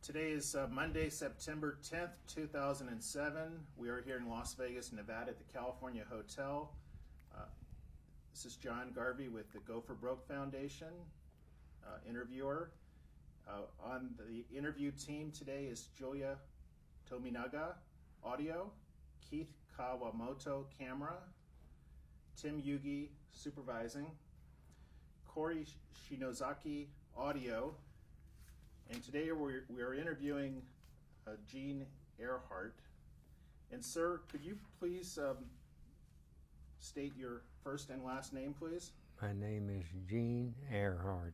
Today is Monday, September 10th, 2007. We are here in Las Vegas, Nevada at the California Hotel. This is John Garvey with the Go for Broke Foundation, interviewer. On the interview team today is Julia Tominaga, audio, Keith Kawamoto, camera, Tim Yugi, supervising, Corey Shinozaki, audio, and today we are interviewing Gene Airheart. And sir, could you please state your first and last name, please? My name is Gene Airheart.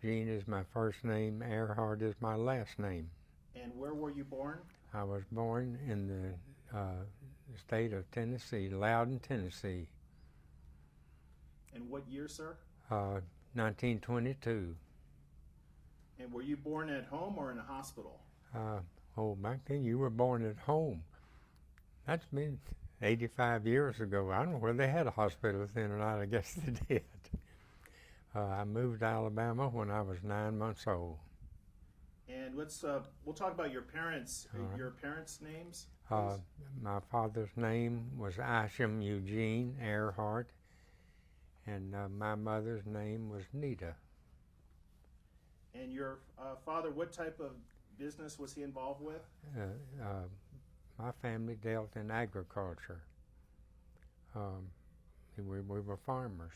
Gene is my first name, Airheart is my last name. And where were you born? I was born in the state of Tennessee, Loudon, Tennessee. And what year, sir? 1922. And were you born at home or in a hospital? Back then you were born at home. That's been 85 years ago. I don't know whether they had a hospital then or not. I guess they did. I moved to Alabama when I was 9 months old. And we'll talk about your parents. Your parents' names, please. My father's name was Isham Eugene Airheart, and my mother's name was Nita. And your father, what type of business was he involved with? My family dealt in agriculture. We were farmers.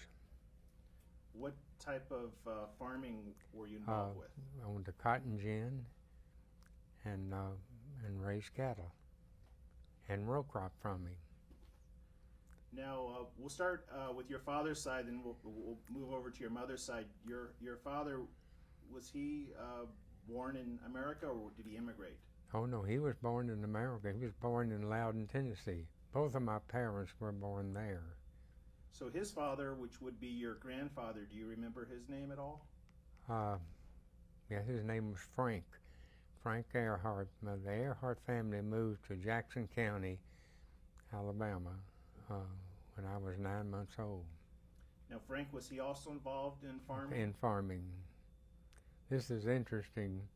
What type of farming were you involved with? I owned a cotton gin and raised cattle and row crop farming. Now, we'll start with your father's side, and we'll move over to your mother's side. Your father, was he born in America, or did he immigrate? Oh, no, he was born in America. He was born in Loudon, Tennessee. Both of my parents were born there. So his father, which would be your grandfather, do you remember his name at all? Yeah, his name was Frank. Frank Airheart. The Airheart family moved to Jackson County, Alabama, when I was 9 months old. Now, Frank, was he also involved in farming? In farming. This is interesting.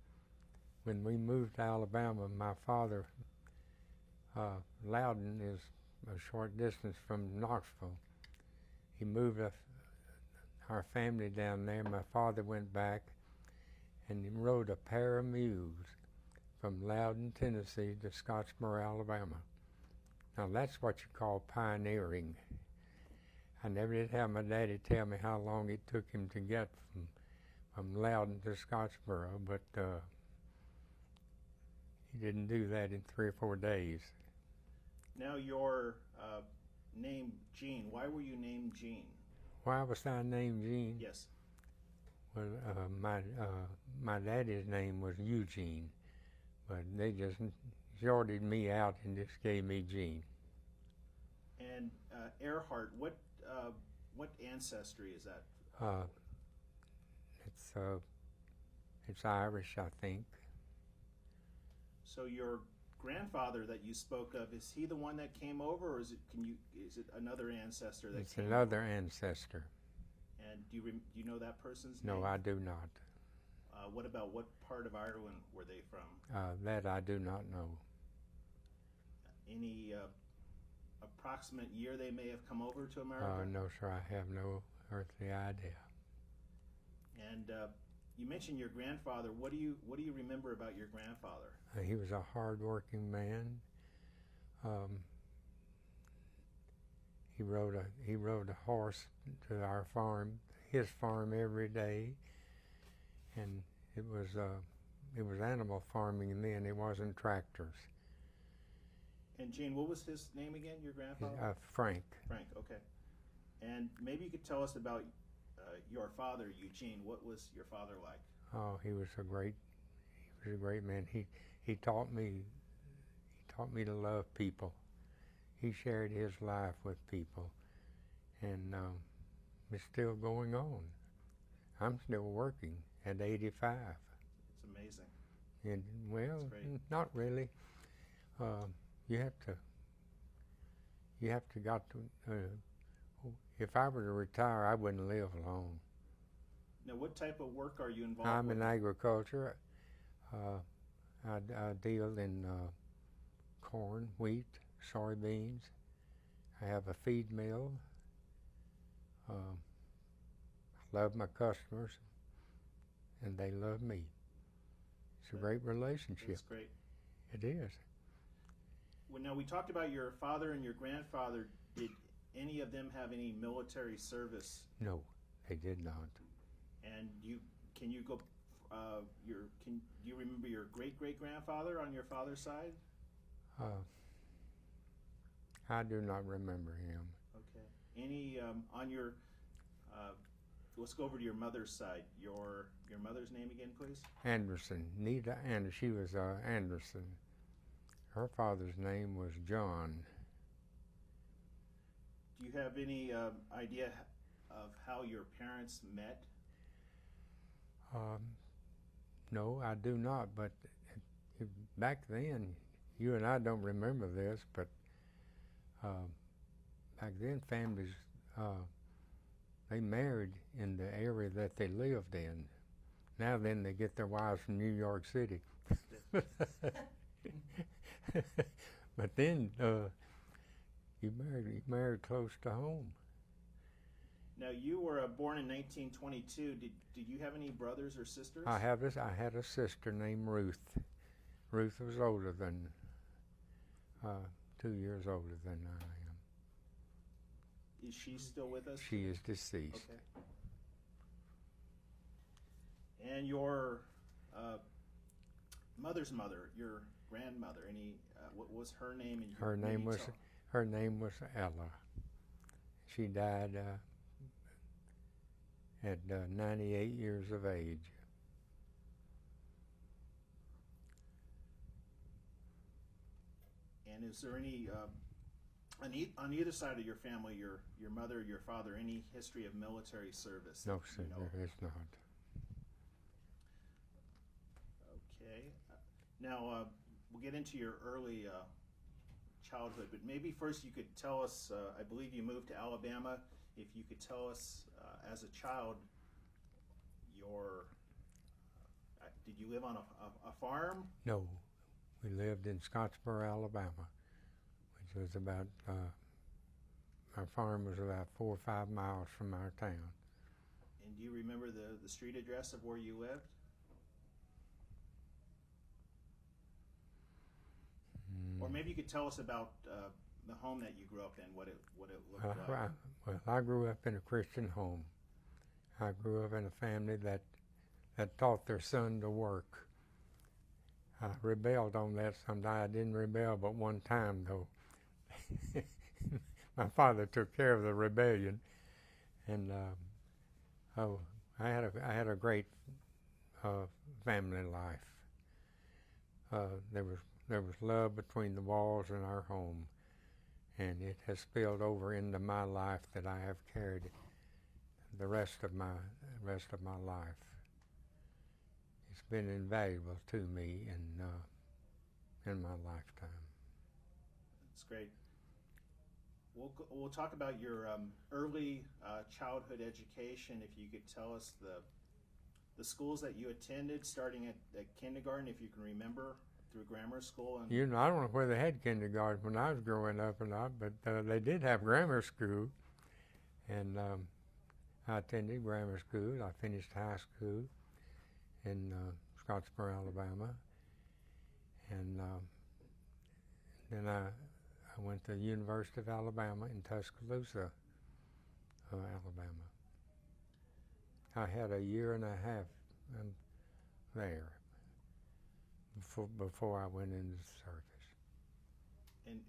When we moved to Alabama, my father, Loudon is a short distance from Knoxville. He moved our family down there. My father went back and he rode a pair of mules from Loudon, Tennessee to Scottsboro, Alabama. Now that's what you call pioneering. I never did have my daddy tell me how long it took him to get from Loudon to Scottsboro, but he didn't do that in 3 or 4 days. Now your name, Gene, why were you named Gene? Why was I named Gene? Yes. Well, my daddy's name was Eugene, but they just shorted me out and just gave me Gene. And Airheart, what ancestry is that? It's Irish, I think. So your grandfather that you spoke of, is he the one that came over, or is it another ancestor that It's came another over? ancestor. And do you know that person's name? No, I do not. What about what part of Ireland were they from? That I do not know. Any approximate year they may have come over to America? No, sir, I have no earthly idea. And you mentioned your grandfather. What do you remember about your grandfather? He was a hard-working man. He rode a horse to our farm, his farm, every day, and it was animal farming then. It wasn't tractors. And Gene, what was his name again? Your grandfather? Frank. Frank. Okay. And maybe you could tell us about your father, Eugene. What was your father like? Oh, he was a great man. He taught me to love people. He shared his life with people, and it's still going on. I'm still working at 85. It's amazing. And well, not really. You have to. If I were to retire, I wouldn't live long. Now, what type of work are you involved I'm with? in agriculture. I deal in corn, wheat, soybeans. I have a feed mill. I love my customers, and they love me. It's a great relationship. That's great. It is. Well, now, we talked about your father and your grandfather. Did any of them have any military service? No, they did not. And can you remember your great great grandfather on your father's side? I do not remember him. Okay. Any on your? Let's go over to your mother's side. Your mother's name again, please. Anderson, Nita, and she was Anderson. Her father's name was John. Do you have any idea of how your parents met? No, I do not. But back then, you and I don't remember this, but back then families, they married in the area that they lived in. Now then they get their wives from New York City. But then you married close to home. Now, you were born in 1922. Did you have any brothers or sisters? I had a sister named Ruth. Ruth was older than 2 years older than I am. Is she still with us? She is deceased. Okay. And your mother's mother, your grandmother, what was her name? And Her name was Ella. She died at 98 years of age. And is there any on either side of your family, your mother, your father, any history of military service? No, sir, there is not. Okay. Now, we'll get into your early childhood, but maybe first you could tell us, I believe you moved to Alabama. If you could tell us, as a child, did you live on a farm? No, we lived in Scottsboro, Alabama, which was about, our farm was about 4 or 5 miles from our town. And do you remember the street address of where you lived? Or maybe you could tell us about the home that you grew up in, what it looked like. Well, I grew up in a Christian home. I grew up in a family that taught their son to work. I rebelled on that sometime. I didn't rebel but one time, though. My father took care of the rebellion, and I had a great family life. There was love between the walls in our home, and it has spilled over into my life that I have carried the rest of my life. It's been invaluable to me in my lifetime. That's great. We'll talk about your early childhood education. If you could tell us the schools that you attended, starting at kindergarten, if you can remember, through grammar school. And I don't know where they had kindergarten when I was growing up or not, but they did have grammar school, and I attended grammar school. I finished high school in Scottsboro, Alabama, and then I went to the University of Alabama in Tuscaloosa, Alabama. I had a year and a half there before I went into the service.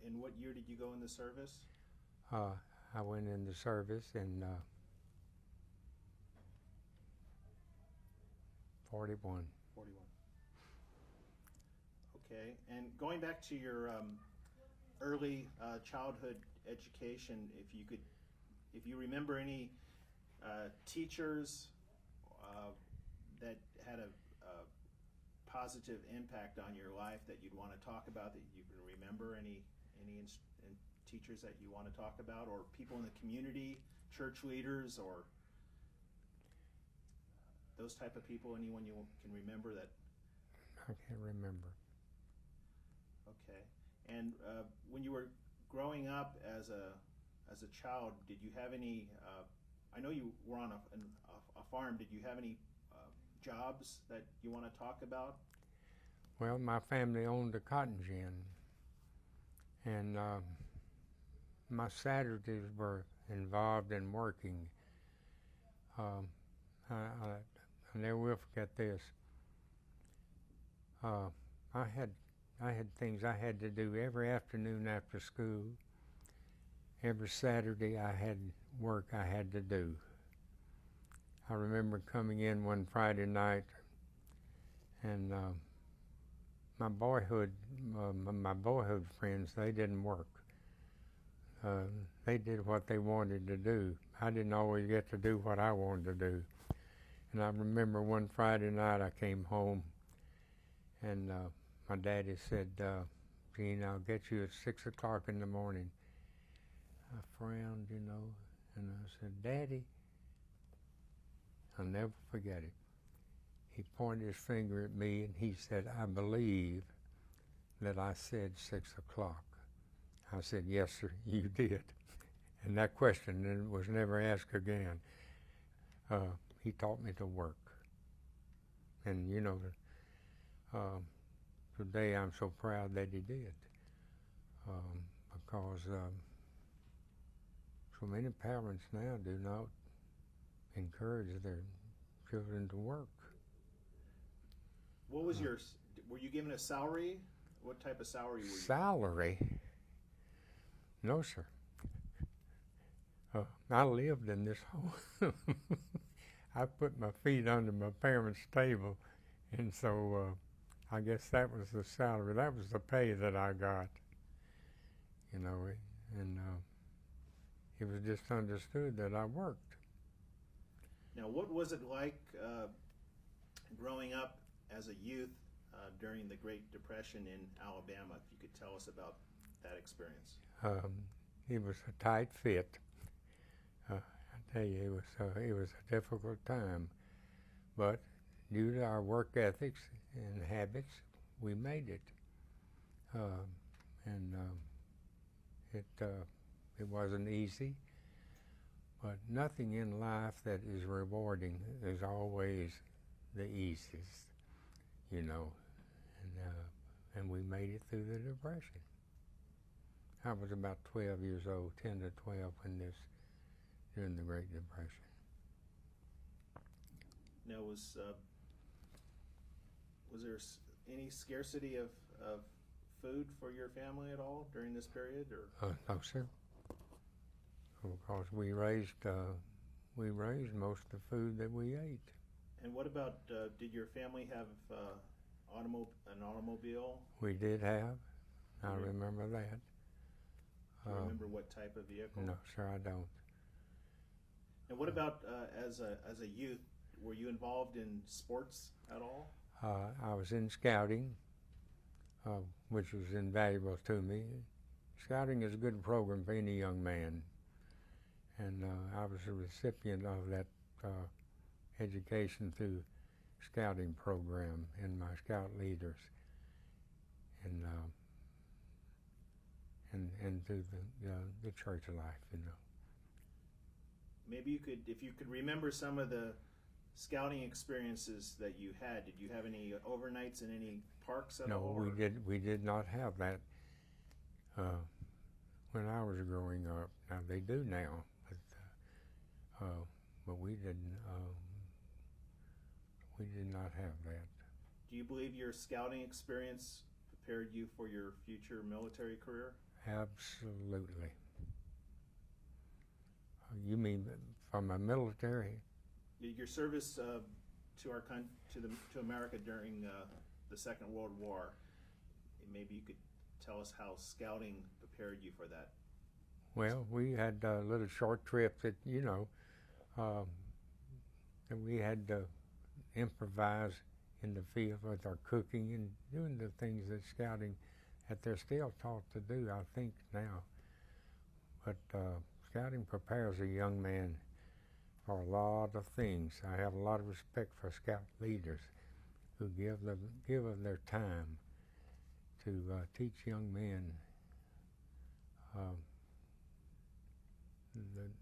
And what year did you go in the service? I went in the service in 41. 41. Okay, and going back to your early childhood education, if you remember any teachers that had a positive impact on your life that you'd want to talk about, that you can remember, any teachers that you want to talk about, or people in the community, church leaders, or those type of people, anyone you can remember that? I can't remember. Okay. And when you were growing up as a child, did you have any? I know you were on a farm. Did you have any jobs that you want to talk about? Well, my family owned a cotton gin, and my Saturdays were involved in working. Um, I never will forget this. Uh, I had things I had to do every afternoon after school. Every Saturday I had work I had to do. I remember coming in one Friday night, and my boyhood friends, they didn't work. They did what they wanted to do. I didn't always get to do what I wanted to do. And I remember one Friday night I came home, and my daddy said, Gene, I'll get you at 6 o'clock in the morning. I frowned, and I said, Daddy, I'll never forget it. He pointed his finger at me and he said, I believe that I said 6 o'clock. I said, yes, sir, you did. And that question was never asked again. He taught me to work. And, today I'm so proud that he did. Because so many parents now do not encourage their children to work. What was were you given a salary? What type of salary were you? Salary? No, sir. I lived in this home. I put my feet under my parents' table, and so I guess that was the salary. That was the pay that I got, and it was just understood that I worked. Now, what was it like growing up as a youth during the Great Depression in Alabama? If you could tell us about that experience. It was a tight fit. I tell you, it was a difficult time, but due to our work ethics and habits, we made it. It wasn't easy, but nothing in life that is rewarding is always the easiest, and we made it through the Depression. I was about 12 years old, 10 to 12 during the Great Depression. Now, was there any scarcity of food for your family at all during this period, or? No, sir. Because we raised most of the food that we ate. And what about, did your family have an automobile? We did have. I remember that. Do you remember what type of vehicle? No, sir, I don't. And what about as a youth? Were you involved in sports at all? I was in scouting, which was invaluable to me. Scouting is a good program for any young man, and I was a recipient of that education through scouting program and my scout leaders, and through the church life, Maybe if you could remember some of the scouting experiences that you had. Did you have any overnights in any parks at all? No, we did not have that when I was growing up. Now they do now, but we didn't. We did not have that. Do you believe your scouting experience prepared you for your future military career? Absolutely. You mean from a military? Your service to America during the Second World War. Maybe you could tell us how scouting prepared you for that. Well, we had little short trips that and we had to improvise in the field with our cooking and doing the things that scouting that they're still taught to do, I think, now. But scouting prepares a young man for a lot of things. I have a lot of respect for scout leaders who give of their time to teach young men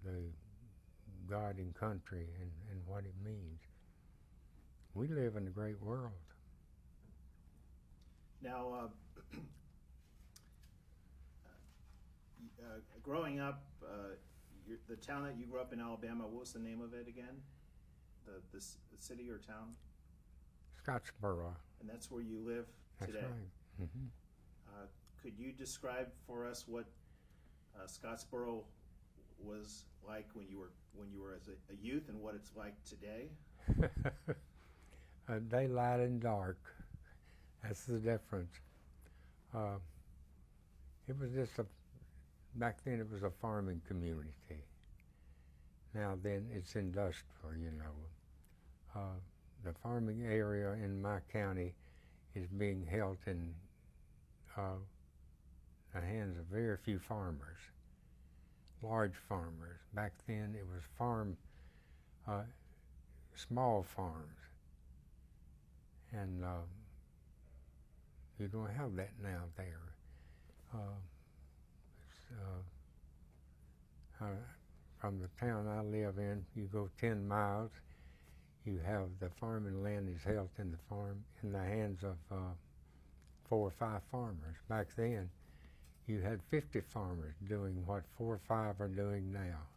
the God and country and what it means. We live in a great world. Now, growing up, the town that you grew up in, Alabama, what was the name of it again? The city or town? Scottsboro. And that's where you live today? That's right. Mm-hmm. Could you describe for us what Scottsboro was like when you were as a youth, and what it's like today? Daylight and dark. That's the difference. It was just back then it was a farming community. Now then it's industrial, you know. The farming area in my county is being held in the hands of very few farmers, large farmers. Back then it was small farms. And you don't have that now there. From the town I live in, you go 10 miles, you have the farming land is held in the hands of 4 or 5 farmers. Back then, you had 50 farmers doing what 4 or 5 are doing now.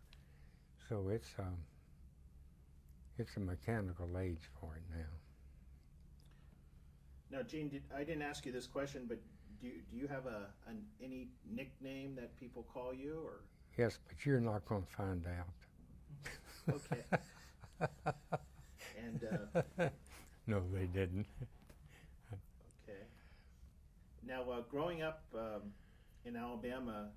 So it's a mechanical age for it now. Now, Gene, I didn't ask you this question, but do you have any nickname that people call you, or? Yes, but you're not going to find out. Okay. And no, they didn't. Okay. Now, growing up in Alabama,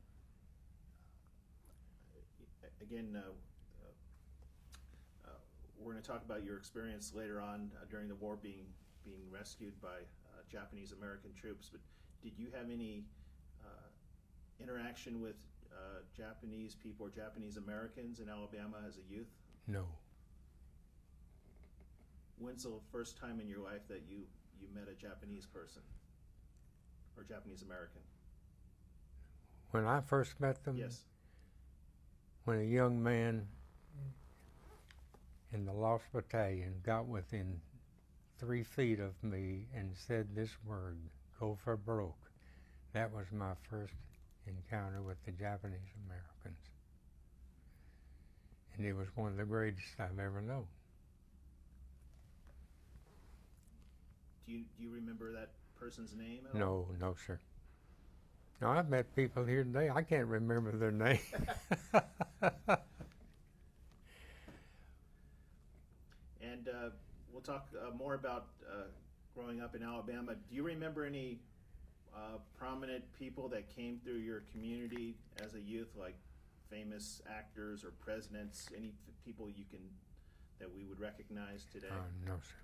again, we're going to talk about your experience later on during the war, being rescued by Japanese American troops. But did you have any interaction with Japanese people or Japanese Americans in Alabama as a youth? No. When's the first time in your life that you met a Japanese person or Japanese American? When I first met them? Yes. When a young man in the Lost Battalion got within 3 feet of me and said this word, "Go for broke." That was my first encounter with the Japanese Americans. And it was one of the greatest I've ever known. Do you remember that person's name at all? No, sir. Now, I've met people here today, I can't remember their name. And we'll talk more about growing up in Alabama. Do you remember any prominent people that came through your community as a youth, like famous actors or presidents? Any people that we would recognize today? No, sir.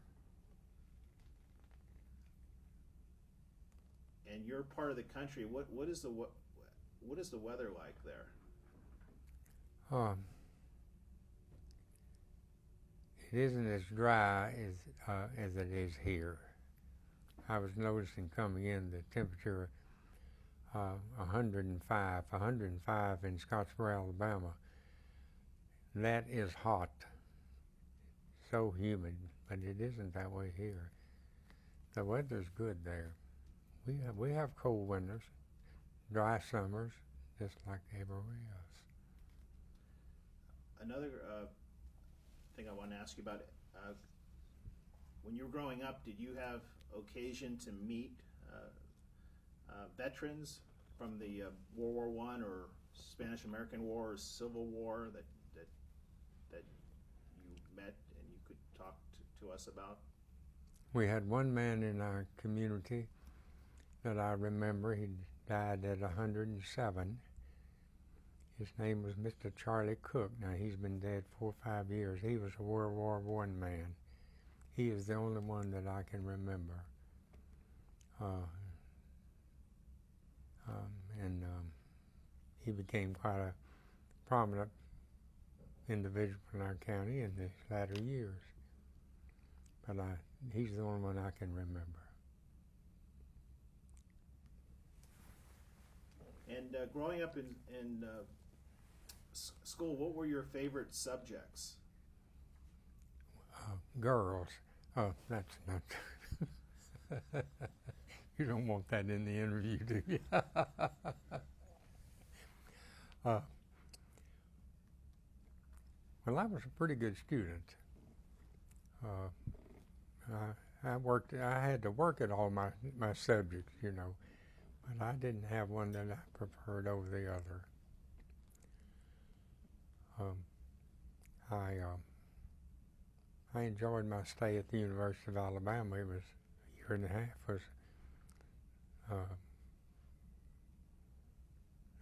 And you're part of the country. What is the weather like there? It isn't as dry as it is here. I was noticing coming in the temperature 105 in Scottsboro, Alabama. That is hot. So humid, but it isn't that way here. The weather's good there. We have cold winters, dry summers, just like everywhere else. Another thing I want to ask you about, when you were growing up, did you have occasion to meet veterans from the World War I or Spanish-American War or Civil War that you met and you could talk to us about? We had one man in our community that I remember. He died at 107. His name was Mr. Charlie Cook. Now, he's been dead 4 or 5 years. He was a World War I man. He is the only one that I can remember. He became quite a prominent individual in our county in his latter years. But he's the only one I can remember. And growing up in school, what were your favorite subjects? Girls. Oh, that's not. You don't want that in the interview, do you? uh, well, I was a pretty good student. I had to work at all my subjects, you know, but I didn't have one that I preferred over the other. I enjoyed my stay at the University of Alabama. It was a year and a half.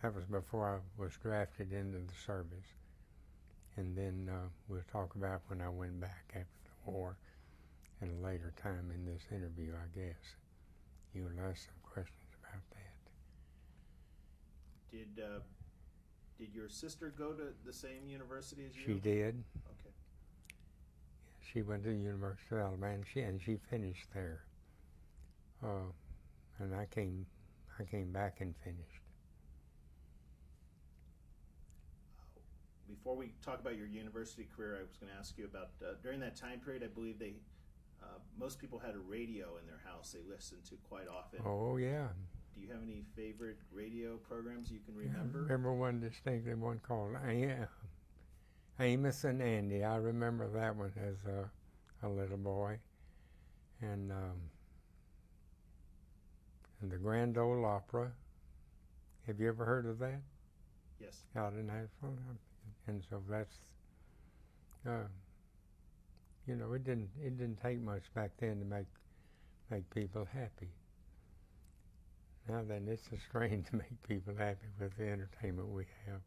That was before I was drafted into the service. And then we'll talk about when I went back after the war at a later time in this interview, I guess. You'll ask some questions about that. Did your sister go to the same university as you? She did. Okay. She went to the University of Alabama, and she finished there. And I came back and finished. Before we talk about your university career, I was going to ask you about during that time period. I believe most people had a radio in their house they listened to quite often. Oh yeah. Do you have any favorite radio programs you can remember? I remember one distinctly, one called Amos and Andy. I remember that one as a little boy, and the Grand Ole Opera. Have you ever heard of that? Yes. Out in Nashville, and so that's, you know, it didn't take much back then to make people happy. Now then, it's a strain to make people happy with the entertainment we have.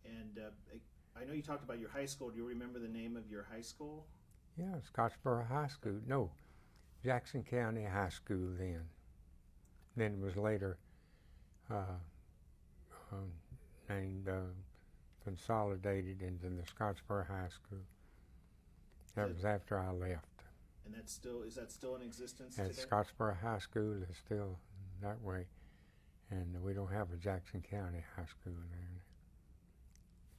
And I know you talked about your high school. Do you remember the name of your high school? Yeah, Scottsboro High School. No, Jackson County High School then. Then it was later named, consolidated into the Scottsboro High School. That was after I left. And is that still in existence today? Scottsboro High School is still that way, and we don't have a Jackson County High School there.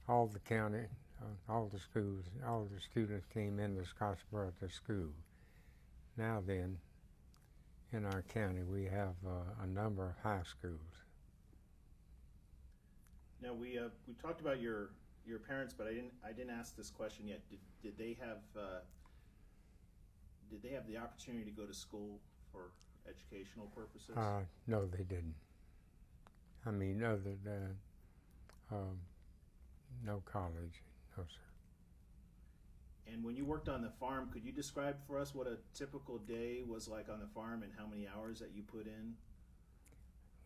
All the county, all the schools, all the students came into Scottsboro to school. Now then, in our county, we have a number of high schools. Now we talked about your parents, but I didn't ask this question yet. Did they have the opportunity to go to school for educational purposes? No, they didn't. I mean, other than no college, no sir. And when you worked on the farm, could you describe for us what a typical day was like on the farm and how many hours that you put in?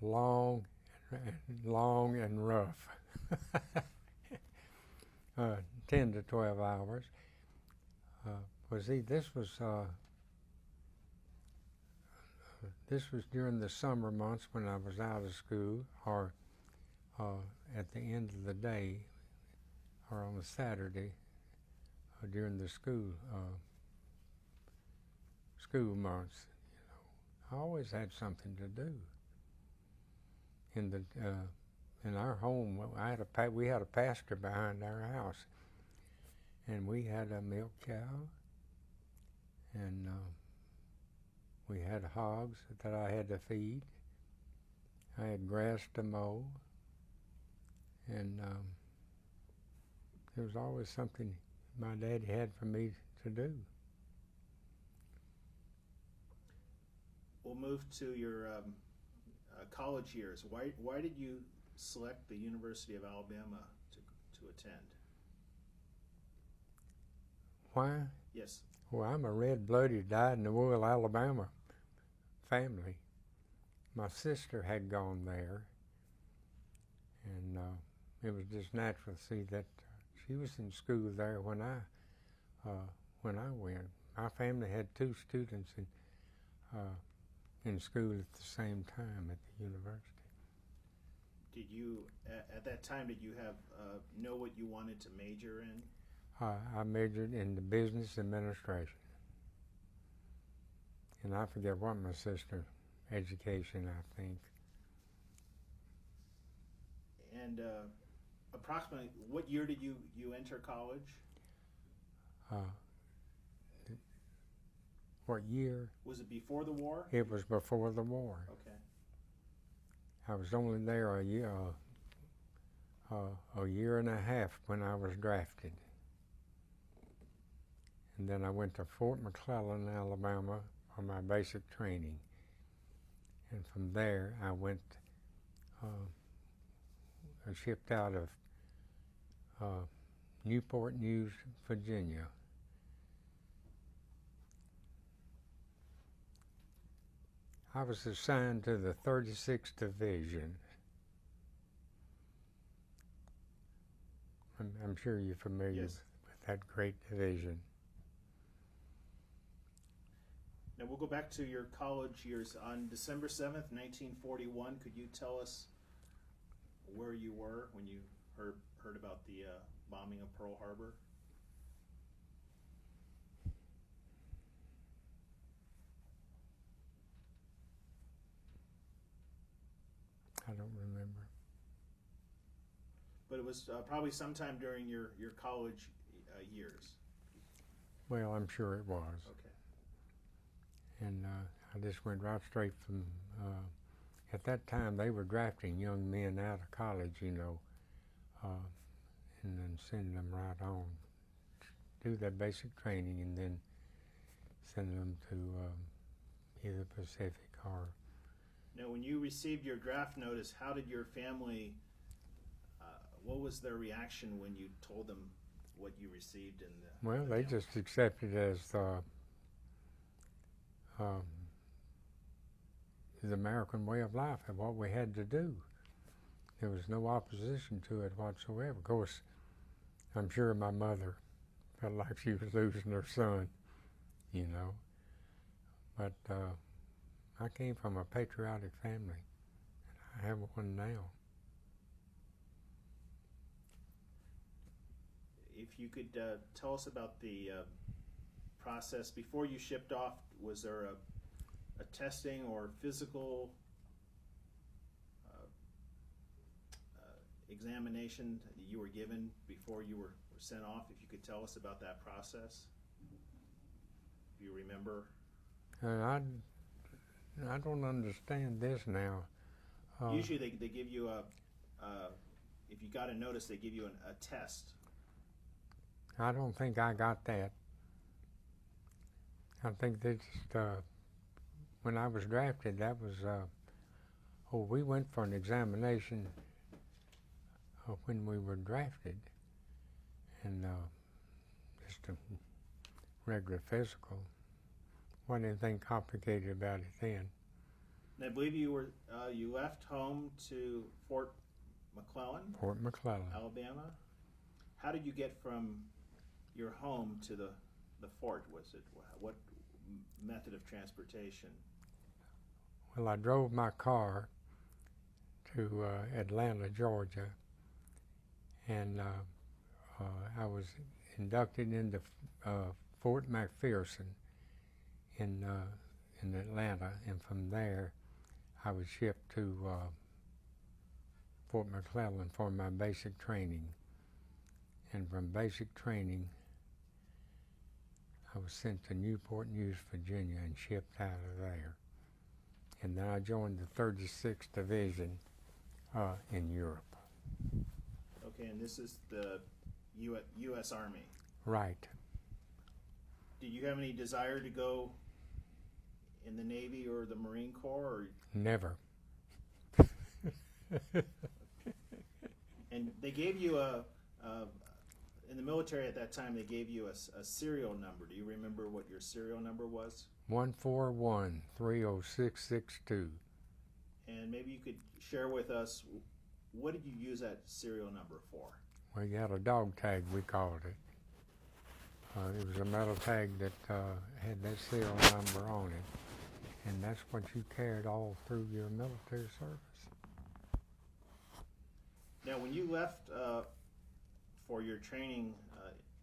Long and rough. 10 to 12 hours. This was during the summer months when I was out of school, or at the end of the day, or on a Saturday during the school months. You know, I always had something to do. In our home, we had a pasture behind our house, and we had a milk cow, and we had hogs that I had to feed. I had grass to mow, and there was always something my daddy had for me to do. We'll move to your college years. Why did you select the University of Alabama to attend? Why? Yes. Well, I'm a red-blooded, dyed-in-the-wool Alabama family. My sister had gone there, and it was just natural to see that she was in school there when I went. My family had 2 students in school at the same time at the university. Did you, at that time, did you know what you wanted to major in? I majored in the business administration. And I forget what my sister education, I think. And approximately, what year did you enter college? What year? Was it before the war? It was before the war. Okay. I was only there a year and a half when I was drafted. And then I went to Fort McClellan, Alabama for my basic training. And from there I went, I shipped out of Newport News, Virginia. I was assigned to the 36th Division. I'm sure you're familiar Yes. with that great division. Now we'll go back to your college years. On December 7th, 1941, could you tell us where you were when you heard about the bombing of Pearl Harbor? I don't remember. But it was probably sometime during your college years. Well, I'm sure it was. Okay. And I just went right straight from, at that time they were drafting young men out of college, you know, and then sending them right on, do their basic training and then send them to either Pacific or... Now when you received your draft notice, how did your family, what was their reaction when you told them what you received? Well, they just accepted it as the American way of life and what we had to do. There was no opposition to it whatsoever. Of course, I'm sure my mother felt like she was losing her son, you know. But I came from a patriotic family. I have one now. If you could tell us about the process before you shipped off, was there a testing or physical examination that you were given before you were sent off? If you could tell us about that process, if you remember. I don't understand this now. Usually they give you if you got a notice, they give you a test. I don't think I got that. I think they just, when I was drafted, that was, we went for an examination when we were drafted, and just a regular physical. Wasn't anything complicated about it then. And I believe you were you left home to Fort McClellan, Fort McClellan, Alabama. How did you get from your home to the fort? Was it what method of transportation? Well, I drove my car to Atlanta, Georgia, and I was inducted into Fort McPherson in Atlanta, and from there I was shipped to Fort McClellan for my basic training. And from basic training, I was sent to Newport News, Virginia, and shipped out of there. And then I joined the 36th Division in Europe. Okay, and this is the U.S. Army. Right. Did you have any desire to go in the Navy or the Marine Corps? Or? Never. And they gave you in the military at that time, they gave you a serial number. Do you remember what your serial number was? 141-30662. And maybe you could share with us, what did you use that serial number for? Well, you had a dog tag, we called it. It was a metal tag that had that serial number on it. And that's what you carried all through your military service. Now, when you left for your training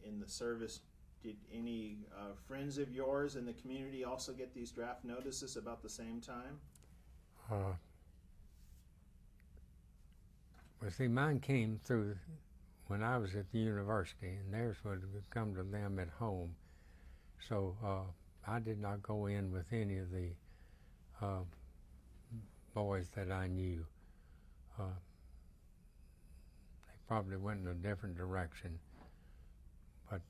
in the service, did any friends of yours in the community also get these draft notices about the same time? Well, see, mine came through when I was at the university, and theirs would come to them at home. So I did not go in with any of the boys that I knew. They probably went in a different direction. But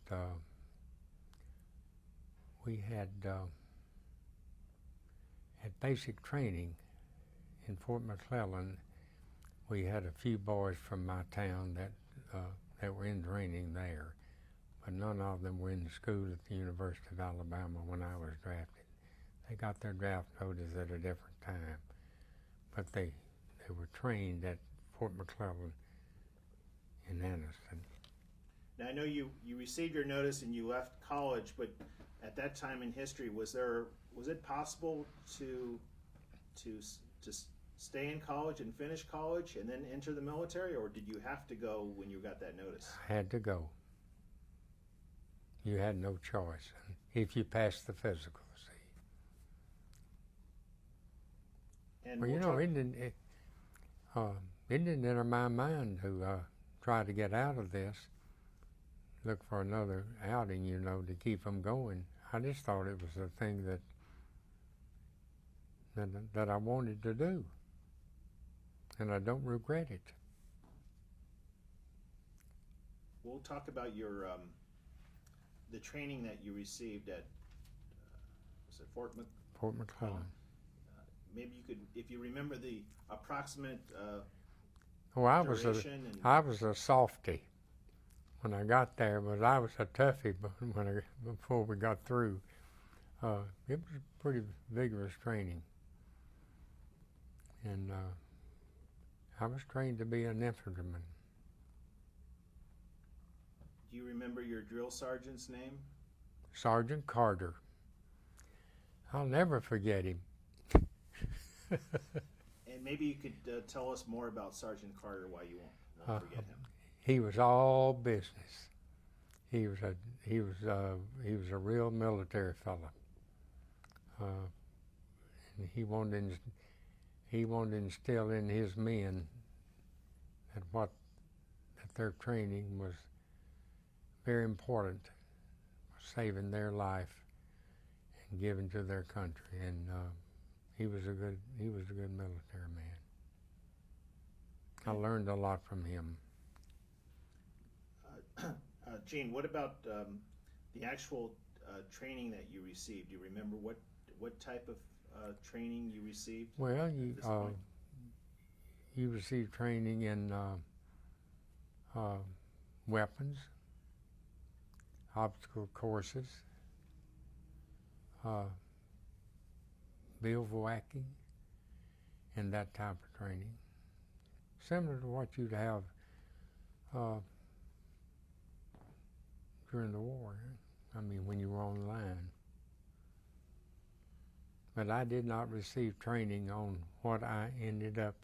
we had at basic training in Fort McClellan. We had a few boys from my town that were in training there, but none of them were in school at the University of Alabama when I was drafted. They got their draft notice at a different time, but they were trained at Fort McClellan in Anniston. Now I know you received your notice and you left college, but at that time in history, was it possible to stay in college and finish college and then enter the military, or did you have to go when you got that notice? I had to go. You had no choice if you passed the physical. See. And well, you know, it didn't enter my mind to try to get out of this. Look for another outing, you know, to keep them going. I just thought it was a thing that I wanted to do, and I don't regret it. We'll talk about your the training that you received at was it Fort McClellan. Maybe you could, if you remember the approximate duration. I was a softy when I got there, but I was a toughie before we got through. It was pretty vigorous training. And I was trained to be an infantryman. Do you remember your drill sergeant's name? Sergeant Carter. I'll never forget him. And maybe you could tell us more about Sergeant Carter, why you won't forget him. He was all business. He was a real military fella. And he wanted to instill in his men that their training was very important, saving their life and giving to their country. And he was a good military man. I learned a lot from him. Gene, what about the actual training that you received? Do you remember what type of training you received? Well, you received training in weapons, obstacle courses, bivouacking, and that type of training, similar to what you'd have during the war. I mean, when you were on the line. But I did not receive training on what I ended up,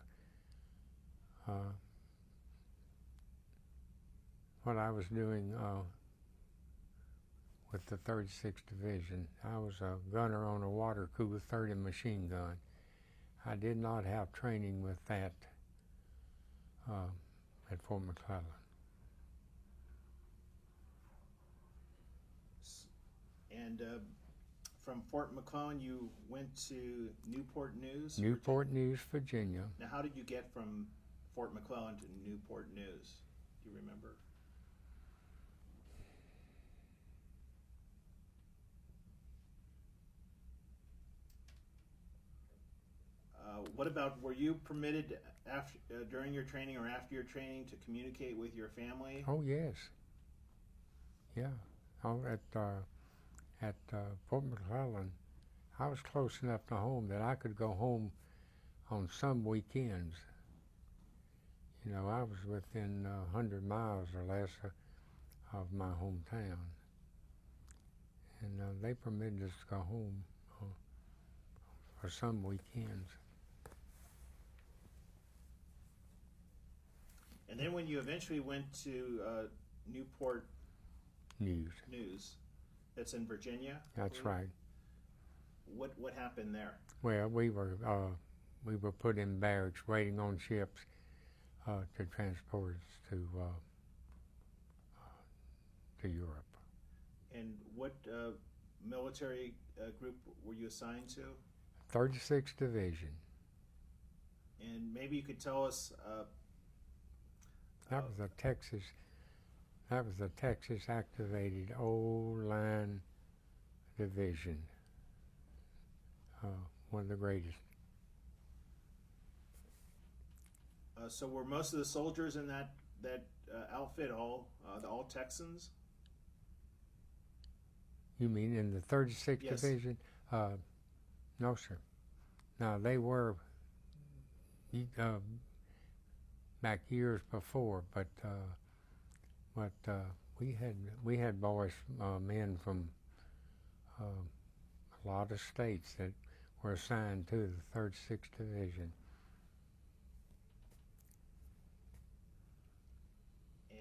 what I was doing with the 36th Division. I was a gunner on a water cooler 30 machine gun. I did not have training with that at Fort McClellan. And from Fort McClellan, you went to Newport News? Newport News, Virginia. Now, how did you get from Fort McClellan to Newport News? Do you remember? What about, were you permitted during your training or after your training to communicate with your family? Oh, yes. Yeah. At Fort McClellan, I was close enough to home that I could go home on some weekends. You know, I was within 100 miles or less of my hometown. And they permitted us to go home for some weekends. And then when you eventually went to Newport News, that's in Virginia? That's right. What happened there? Well, we were we were put in barracks waiting on ships to transport us to Europe. And what military group were you assigned to? 36th Division. And maybe you could tell us. That was a Texas activated old line division. One of the greatest. So were most of the soldiers in that outfit all Texans? You mean in the 36th Yes. Division? No, sir. No, they were back years before, but we had boys, men from a lot of states that were assigned to the 36th Division.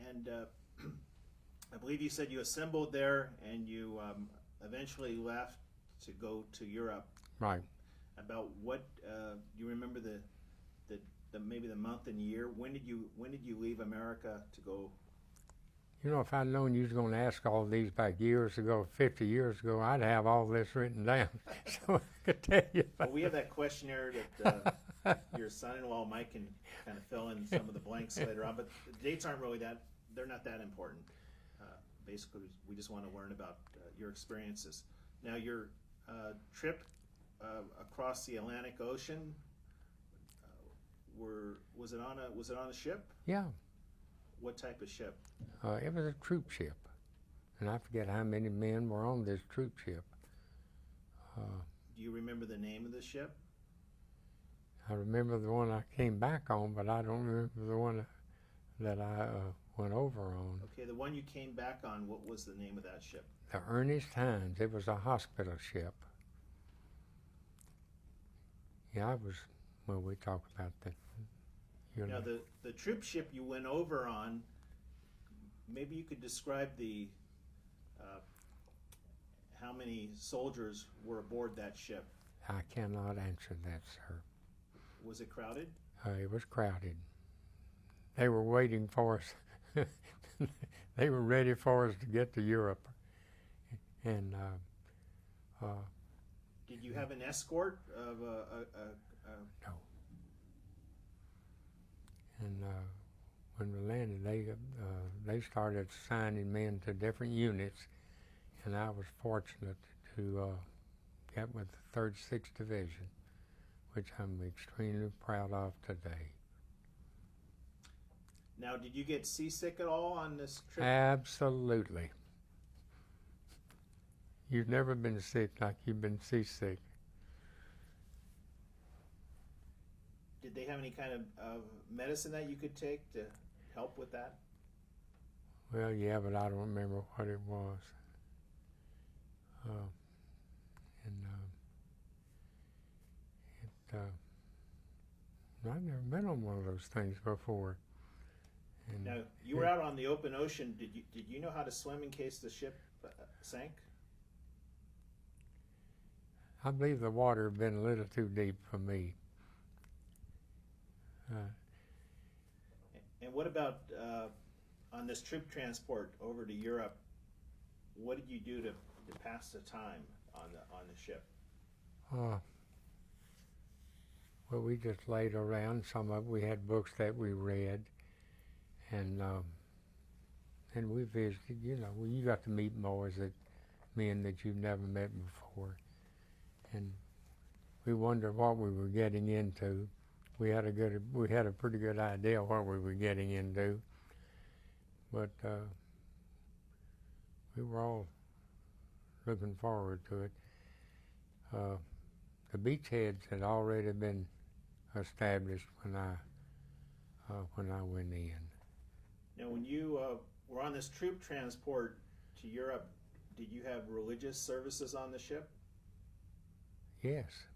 And I believe you said you assembled there and you eventually left to go to Europe. Right. About what do you remember the maybe the month and year? When did you leave America to go? You know, if I'd known you was going to ask all these back years ago, 50 years ago, I'd have all this written down so I could tell you. Well, we have that questionnaire that your son-in-law Mike can kind of fill in some of the blanks later on, but the dates aren't really they're not that important. Basically, we just want to learn about your experiences. Now, your trip across the Atlantic Ocean, was it on a ship? Yeah. What type of ship? It was a troop ship, and I forget how many men were on this troop ship. Do you remember the name of the ship? I remember the one I came back on, but I don't remember the one that I went over on. Okay, the one you came back on, what was the name of that ship? The Ernest Hines. It was a hospital ship. Yeah, well, we talked about that. Now, the troop ship you went over on, maybe you could describe how many soldiers were aboard that ship. I cannot answer that, sir. Was it crowded? It was crowded. They were waiting for us. They were ready for us to get to Europe. And did you have an escort of no. And when we landed, they started assigning men to different units, and I was fortunate to get with the 36th Division, which I'm extremely proud of today. Now, did you get seasick at all on this trip? Absolutely. You've never been sick like you've been seasick. Did they have any kind of medicine that you could take to help with that? Well, yeah, but I don't remember what it was. I've never been on one of those things before. And now, you were out on the open ocean. Did you know how to swim in case the ship sank? I believe the water had been a little too deep for me. And what about on this troop transport over to Europe? What did you do to pass the time on the ship? Well, we just laid around. Some of it, we had books that we read, and we visited. You know, you got to meet men that you've never met before, and we wondered what we were getting into. We had a pretty good idea what we were getting into, but we were all looking forward to it. The beachheads had already been established when I went in. Now, when you were on this troop transport to Europe, did you have religious services on the ship? Yes.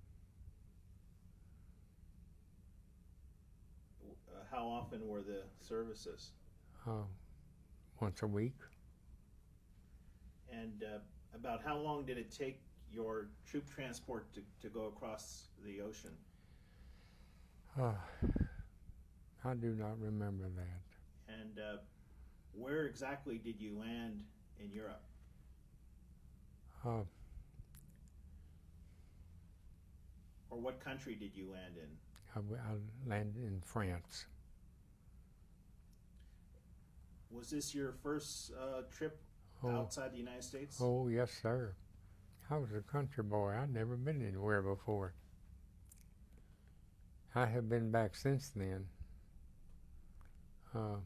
How often were the services? Once a week. And about how long did it take your troop transport to go across the ocean? Uh, I do not remember that. And where exactly did you land in Europe? Uh, Or what country did you land in? I landed in France. Was this your first trip Oh, outside the United States? oh, yes, sir. I was a country boy. I'd never been anywhere before. I have been back since then. Now,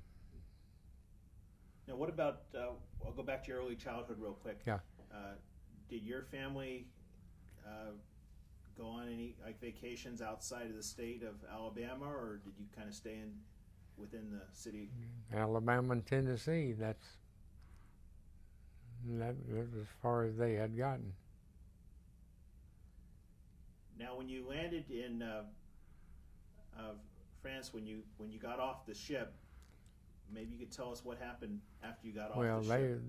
what about, I'll go back to your early childhood real quick. Yeah. Did your family go on any vacations outside of the state of Alabama, or did you kind of stay within the city? Alabama and Tennessee, that was as far as they had gotten. Now, when you landed in France, when you got off the ship, maybe you could tell us what happened after you got off the ship.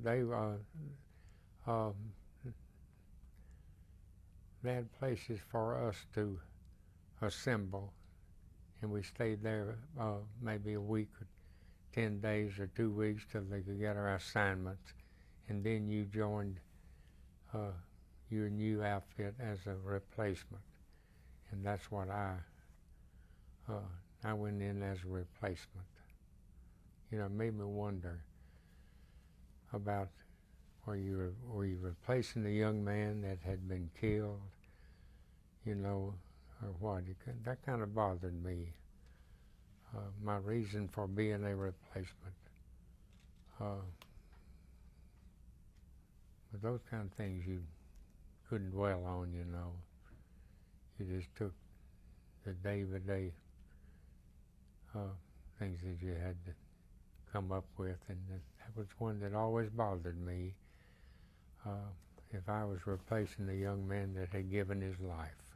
Well, they had places for us to assemble, and we stayed there maybe a week or 10 days or 2 weeks till they could get our assignments, and then you joined your new outfit as a replacement, and that's what I went in as a replacement. You know, it made me wonder about were you replacing the young man that had been killed, you know, or what? That kind of bothered me. My reason for being a replacement. But those kind of things you couldn't dwell on, you know. You just took the day-by-day things that you had to come up with, and that was one that always bothered me. If I was replacing the young man that had given his life,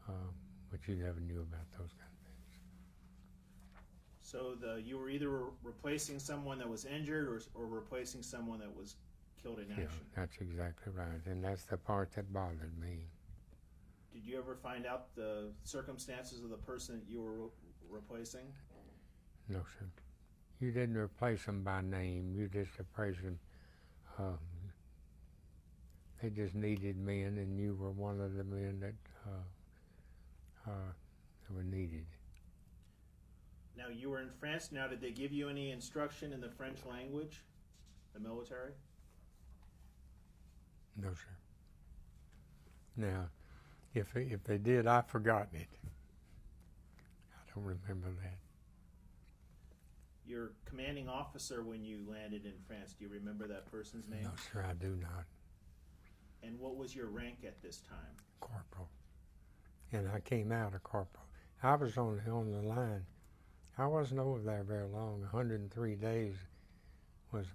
but you never knew about those kind of things. So you were either replacing someone that was injured or replacing someone that was killed in action. Yeah, that's exactly right, and that's the part that bothered me. Did you ever find out the circumstances of the person that you were replacing? No, sir. You didn't replace them by name. You just replaced them. They just needed men, and you were one of the men that were needed. Now, you were in France. Now, did they give you any instruction in the French language, the military? No, sir. Now, if they did, I've forgotten it. I don't remember that. Your commanding officer when you landed in France, do you remember that person's name? No, sir, I do not. And what was your rank at this time? Corporal. And I came out a corporal. I was on the line. I wasn't over there very long. 103 days was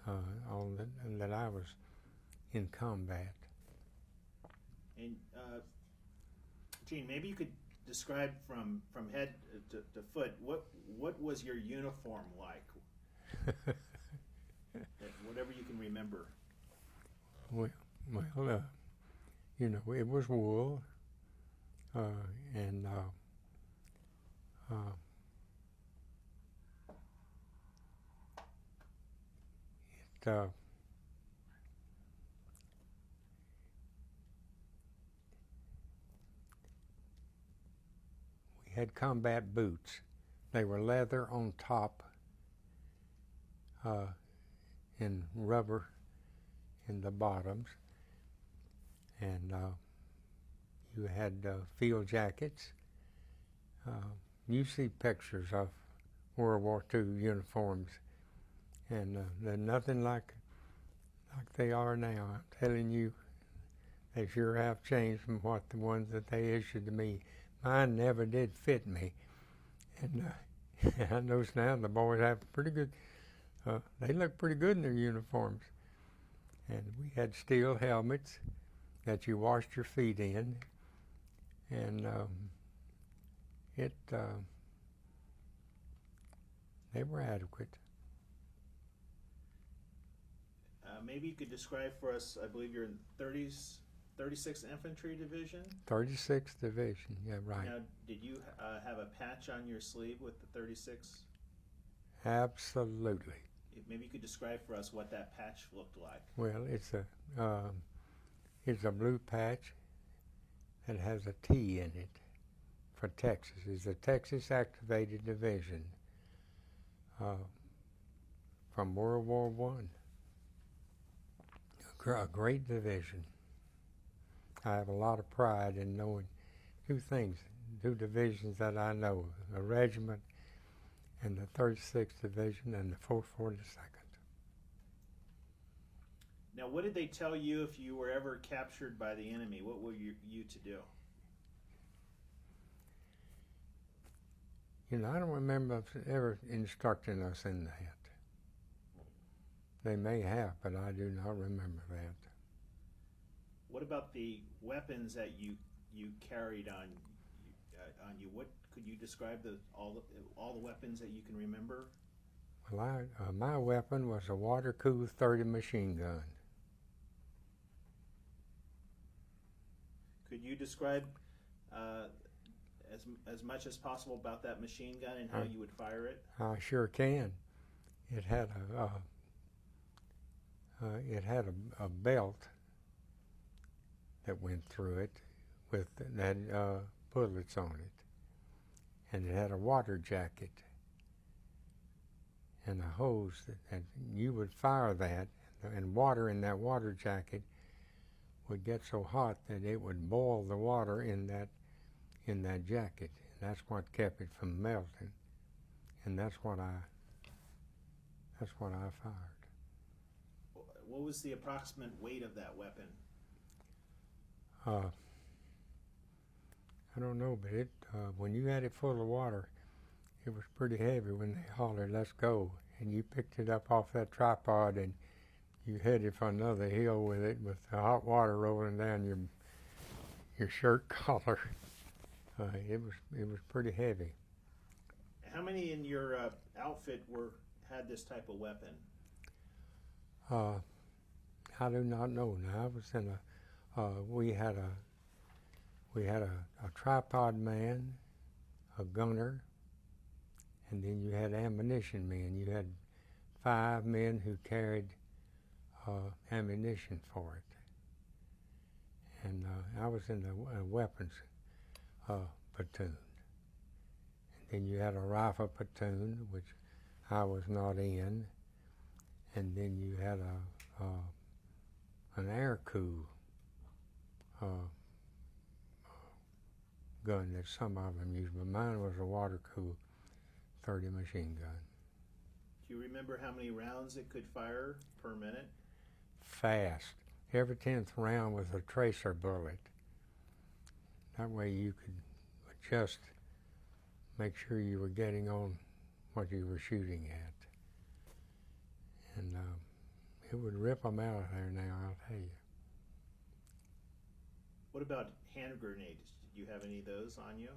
that I was in combat. And Gene, maybe you could describe from head to foot what was your uniform like? Whatever you can remember. Well, you know, it was wool, and we had combat boots. They were leather on top, and rubber in the bottoms, and you had field jackets. You see pictures of World War II uniforms, and they're nothing like they are now. I'm telling you, they sure have changed from what the ones that they issued to me. Mine never did fit me, and I notice now the boys have pretty good. They look pretty good in their uniforms. And we had steel helmets that you washed your feet in, and they were adequate. Maybe you could describe for us, I believe you're in the 30s 36th Infantry Division. 36th Division, yeah, right. Now, did you have a patch on your sleeve with the 36? Absolutely. Maybe you could describe for us what that patch looked like. Well, it's a blue patch that has a T in it for Texas. It's a Texas Activated Division from World War One. A great division. I have a lot of pride in knowing two divisions that I know, the regiment and the 36th Division and the 442nd. Now, what did they tell you if you were ever captured by the enemy? What were you to do? You know, I don't remember ever instructing us in that. They may have, but I do not remember that. What about the weapons that you carried on you? What could you describe all the weapons that you can remember? Well, my weapon was a water-cooled 30 machine gun. Could you describe as much as possible about that machine gun and how you would fire it? I sure can. It had a belt that went through it with that bullets on it, and it had a water jacket and a hose that you would fire that, and water in that water jacket would get so hot that it would boil the water in that jacket. And that's what kept it from melting, and that's what I fired. What was the approximate weight of that weapon? I don't know, but when you had it full of water, it was pretty heavy when they hollered, "Let's go," and you picked it up off that tripod and you headed for another hill with it, with the hot water rolling down your shirt collar. It was pretty heavy. How many in your outfit had this type of weapon? I do not know. Now I was in we had a tripod man, a gunner, and then you had ammunition men. You had 5 men who carried ammunition for it. And I was in the weapons platoon. And then you had a rifle platoon, which I was not in. And then you had an air cool gun that some of them used, but mine was a water cool 30 machine gun. Do you remember how many rounds it could fire per minute? Fast. Every 10th round was a tracer bullet. That way you could just make sure you were getting on what you were shooting at. And it would rip them out of there now, I'll tell you. What about hand grenades? Did you have any of those on you?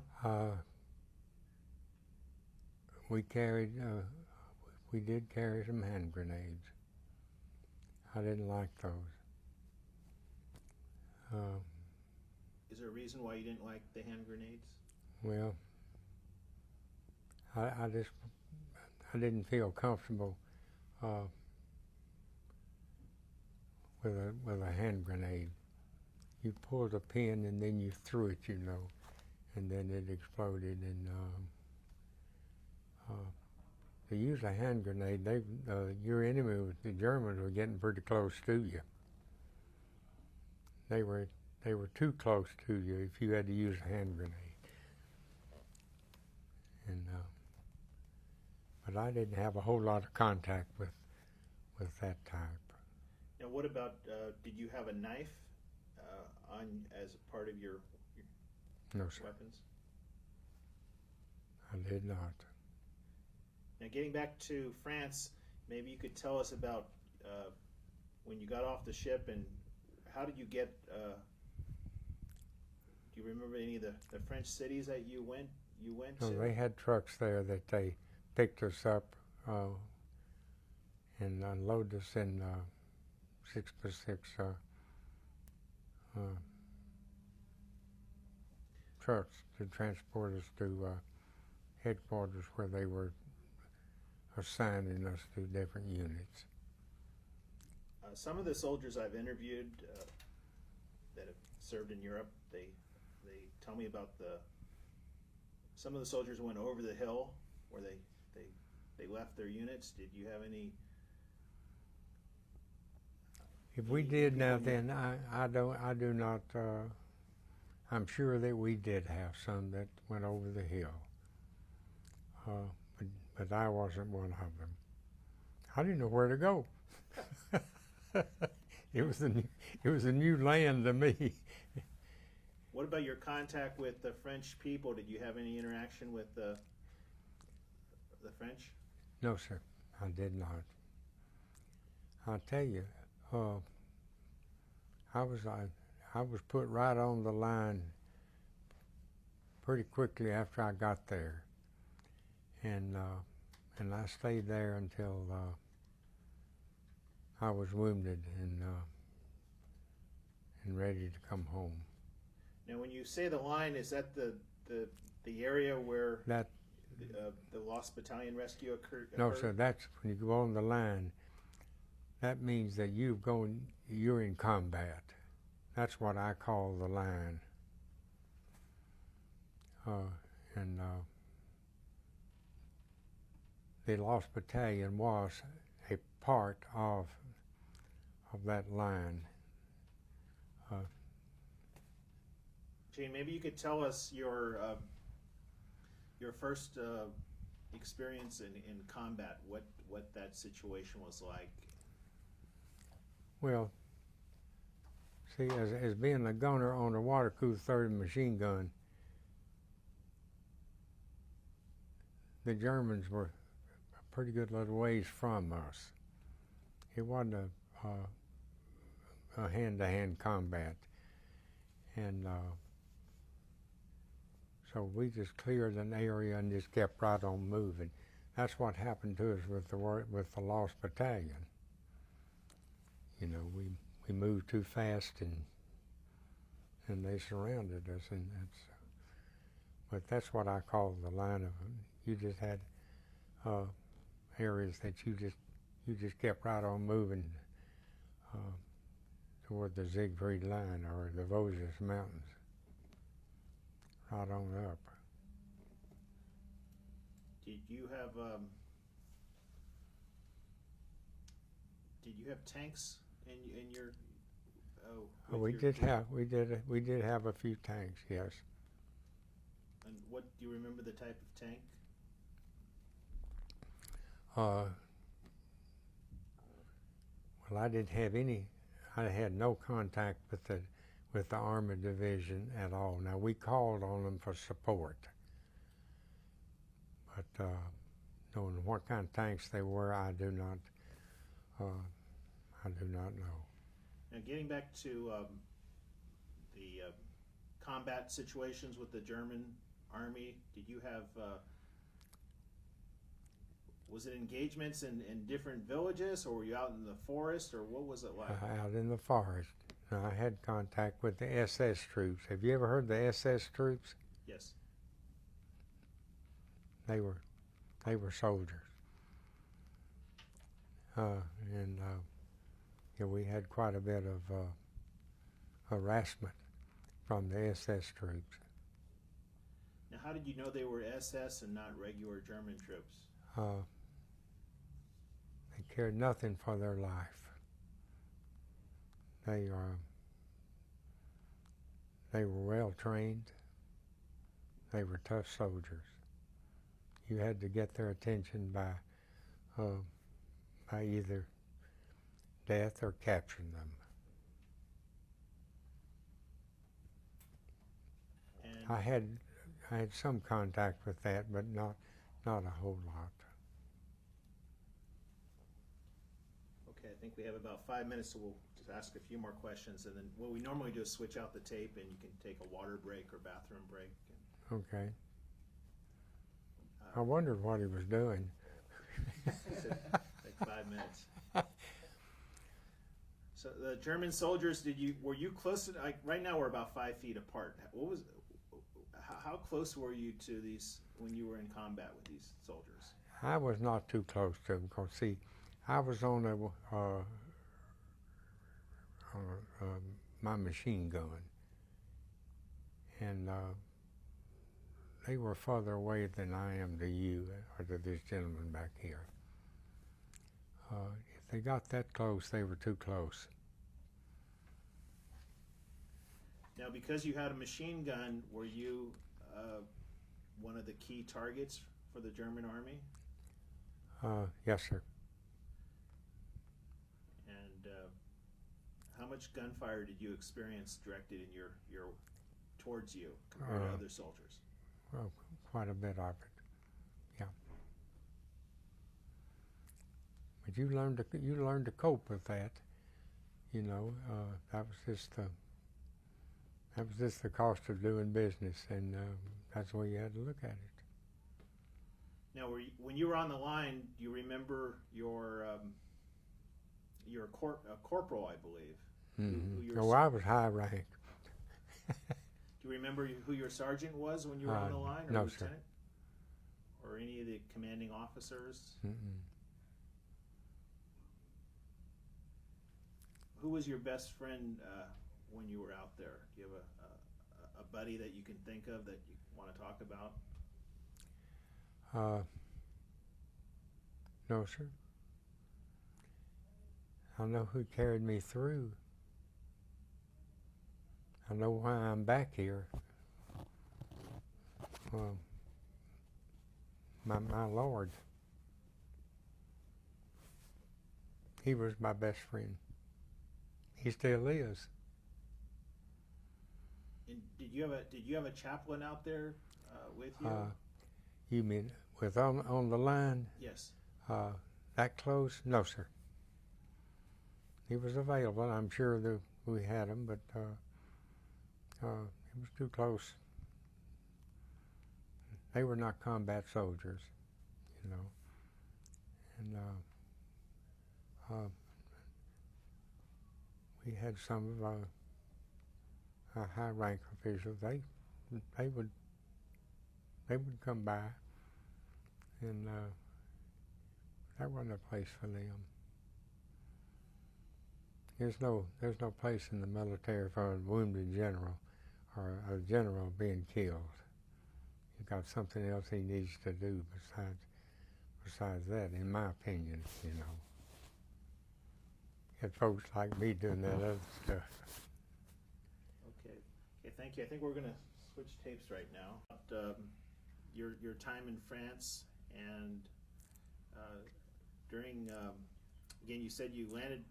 We did carry some hand grenades. I didn't like those. Is there a reason why you didn't like the hand grenades? Well, I didn't feel comfortable with a hand grenade. You pulled a pin and then you threw it, you know, and then it exploded. And to use a hand grenade, your enemy, the Germans, were getting pretty close to you. They were too close to you if you had to use a hand grenade. And but I didn't have a whole lot of contact with that type. Now, what about? Did you have a knife on as a part of your No, sir. weapons? I did not. Now, getting back to France, maybe you could tell us about when you got off the ship and how did you get. Do you remember any of the French cities that you went No, to? they had trucks there that they picked us up and unloaded us in 6x6 trucks to transport us to headquarters where they were assigning us to different units. Some of the soldiers I've interviewed that have served in Europe, they tell me about some of the soldiers went over the hill where they left their units. Did you have any? If we did now, then I do not. I'm sure that we did have some that went over the hill, but I wasn't one of them. I didn't know where to go. It was a new land to me. What about your contact with the French people? Did you have any interaction with the French? No, sir, I did not. I'll tell you, I was put right on the line pretty quickly after I got there, and I stayed there until I was wounded and ready to come home. Now, when you say the line, is that the area where That the Lost Battalion rescue occurred? no, sir. That's when you go on the line. That means that you're in combat. That's what I call the line. And the Lost Battalion was a part of that line. Gene, maybe you could tell us your first experience in combat. What that situation was like. Well, see, as being a gunner on a water-cooled 30 machine gun, the Germans were a pretty good little ways from us. It wasn't a hand-to-hand combat, and so we just cleared an area and just kept right on moving. That's what happened to us with the Lost Battalion. You know, we moved too fast and they surrounded us, and but that's what I call the line of. You just had areas that you just kept right on moving toward the Siegfried Line or the Vosges Mountains, right on up. Did you have tanks in your? We did have a few tanks, yes. And what do you remember the type of tank? Well, I didn't have any. I had no contact with the Army Division at all. Now we called on them for support, but knowing what kind of tanks they were, I do not know. Now, getting back to the combat situations with the German Army, did you have? Was it engagements in different villages, or were you out in the forest, or what was it like? Out in the forest. I had contact with the SS troops. Have you ever heard the SS troops? Yes. They were soldiers. And we had quite a bit of harassment from the SS troops. Now, how did you know they were SS and not regular German troops? They cared nothing for their life. They were well trained. They were tough soldiers. You had to get their attention by either death or capturing them. And I had some contact with that, but not a whole lot. okay, I think we have about 5 minutes, so we'll just ask a few more questions, and then what we normally do is switch out the tape, and you can take a water break or bathroom break. Okay. I wondered what he was doing. Like 5 minutes. So the German soldiers, were you close to, like right now we're about 5 feet apart. How close were you to these when you were in combat with these soldiers? I was not too close to them because, see, I was on my machine gun, and they were further away than I am to you or to this gentleman back here. If they got that close, they were too close. Now, because you had a machine gun, were you one of the key targets for the German army? Yes, sir. And how much gunfire did you experience directed in your towards you compared to other soldiers? Well, quite a bit of it. Yeah. But you learn to cope with that. You know, that was just the cost of doing business, and that's the way you had to look at it. Now, when you were on the line, do you remember your corporal, I believe? Mm-hmm. I was high rank. Do you remember who your sergeant was when you were on the line, or no, lieutenant? Sir. Or any of the commanding officers? Mm-mm. Who was your best friend when you were out there? Do you have a buddy that you can think of that you want to talk about? No, sir. I know who carried me through. I know why I'm back here. My Lord. He was my best friend. He still is. And did you have a chaplain out there with you? You mean with on the line? Yes. That close? No, sir. He was available. I'm sure that we had him, but it was too close. They were not combat soldiers, you know. And we had some of our high rank officials. They would come by, and that wasn't a place for them. There's no place in the military for a wounded general or a general being killed. You've got something else he needs to do besides that, in my opinion, you know. Get folks like me doing that other stuff. Okay, thank you. I think we're going to switch tapes right now. Your time in France, and during again, you said you landed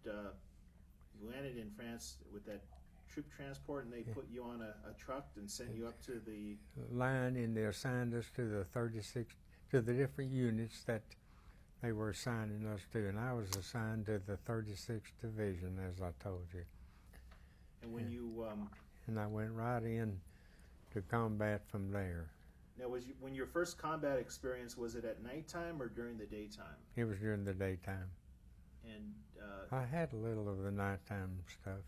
in France with that troop transport, and they put you on a truck and sent you up to the line, and they assigned us to the 36, to the different units that they were assigning us to, and I was assigned to the 36th Division, as I told you. And when and I went right in to combat from there. Now, when your first combat experience, was it at nighttime or during the daytime? It was during the daytime. And I had a little of the nighttime stuff.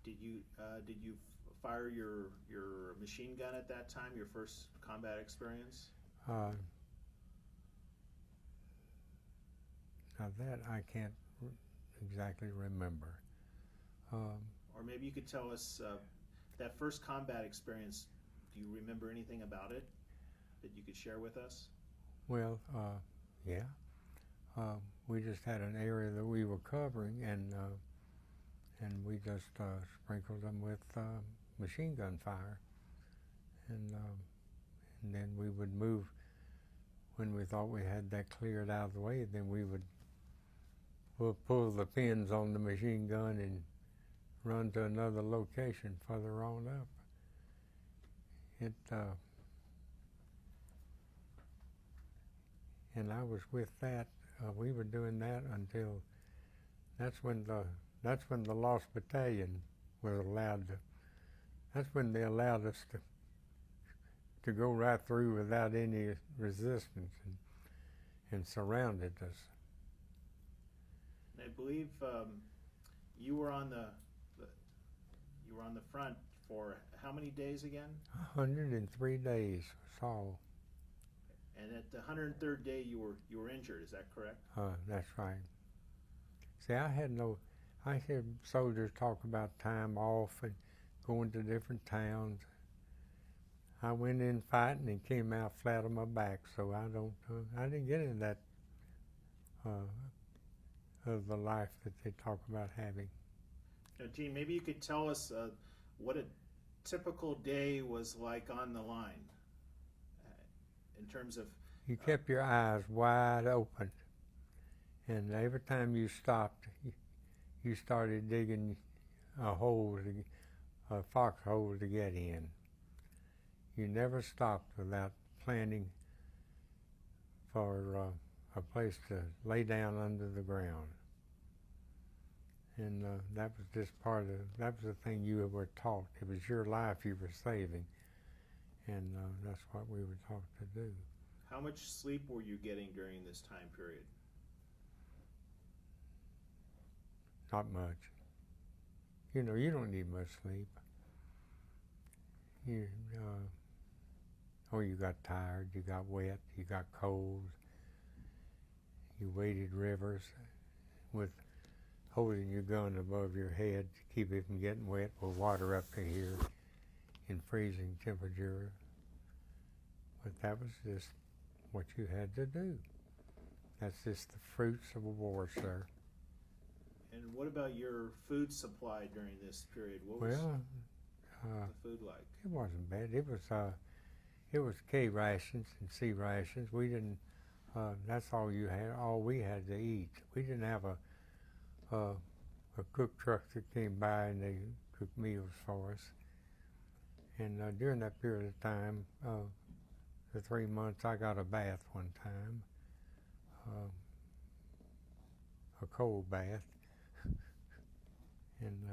Did you fire your machine gun at that time? Your first combat experience? Now that I can't exactly remember. Or maybe you could tell us that first combat experience. Do you remember anything about it that you could share with us? Well, yeah. We just had an area that we were covering, and we just sprinkled them with machine gun fire, and then we would move when we thought we had that cleared out of the way. Then we'll pull the pins on the machine gun and run to another location further on up. And I was with that. We were doing that until that's when the Lost Battalion was allowed to. That's when they allowed us to go right through without any resistance, and surrounded us. I believe You were on the you were on the front for how many days again? 103 days was all. And at the 103rd day, you were injured. Is that correct? That's right. See, I hear soldiers talk about time off and going to different towns. I went in fighting and came out flat on my back, so I didn't get into that of the life that they talk about having. Now, Gene, maybe you could tell us what a typical day was like on the line in terms of... You kept your eyes wide open, and every time you stopped, you started digging a foxhole to get in. You never stopped without planning for a place to lay down under the ground. And that was just that was the thing you were taught. It was your life you were saving, and that's what we were taught to do. How much sleep were you getting during this time period? Not much. You know, you don't need much sleep. You got tired, you got wet, you got cold. You waded rivers with holding your gun above your head to keep it from getting wet with water up to here in freezing temperature. But that was just what you had to do. That's just the fruits of a war, sir. And what about your food supply during this period? What was the food like? It wasn't bad. It was K rations and C rations. We didn't. That's all you had. All we had to eat. We didn't have a cook truck that came by and they cooked meals for us. And during that period of time, the 3 months, I got a bath one time, a cold bath, and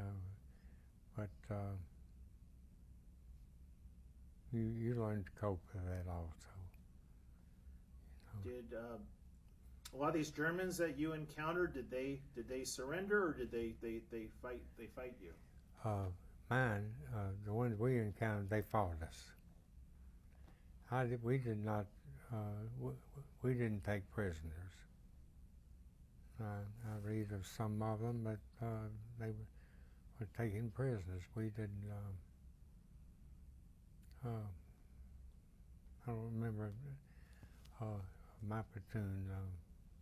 but you learn to cope with that also. You know. Did a lot of these Germans that you encountered, did they surrender, or did they fight you? Mine, the ones we encountered, they fought us. We did not. We didn't take prisoners. I read of some of them, but they were taking prisoners. We didn't. I don't remember my platoon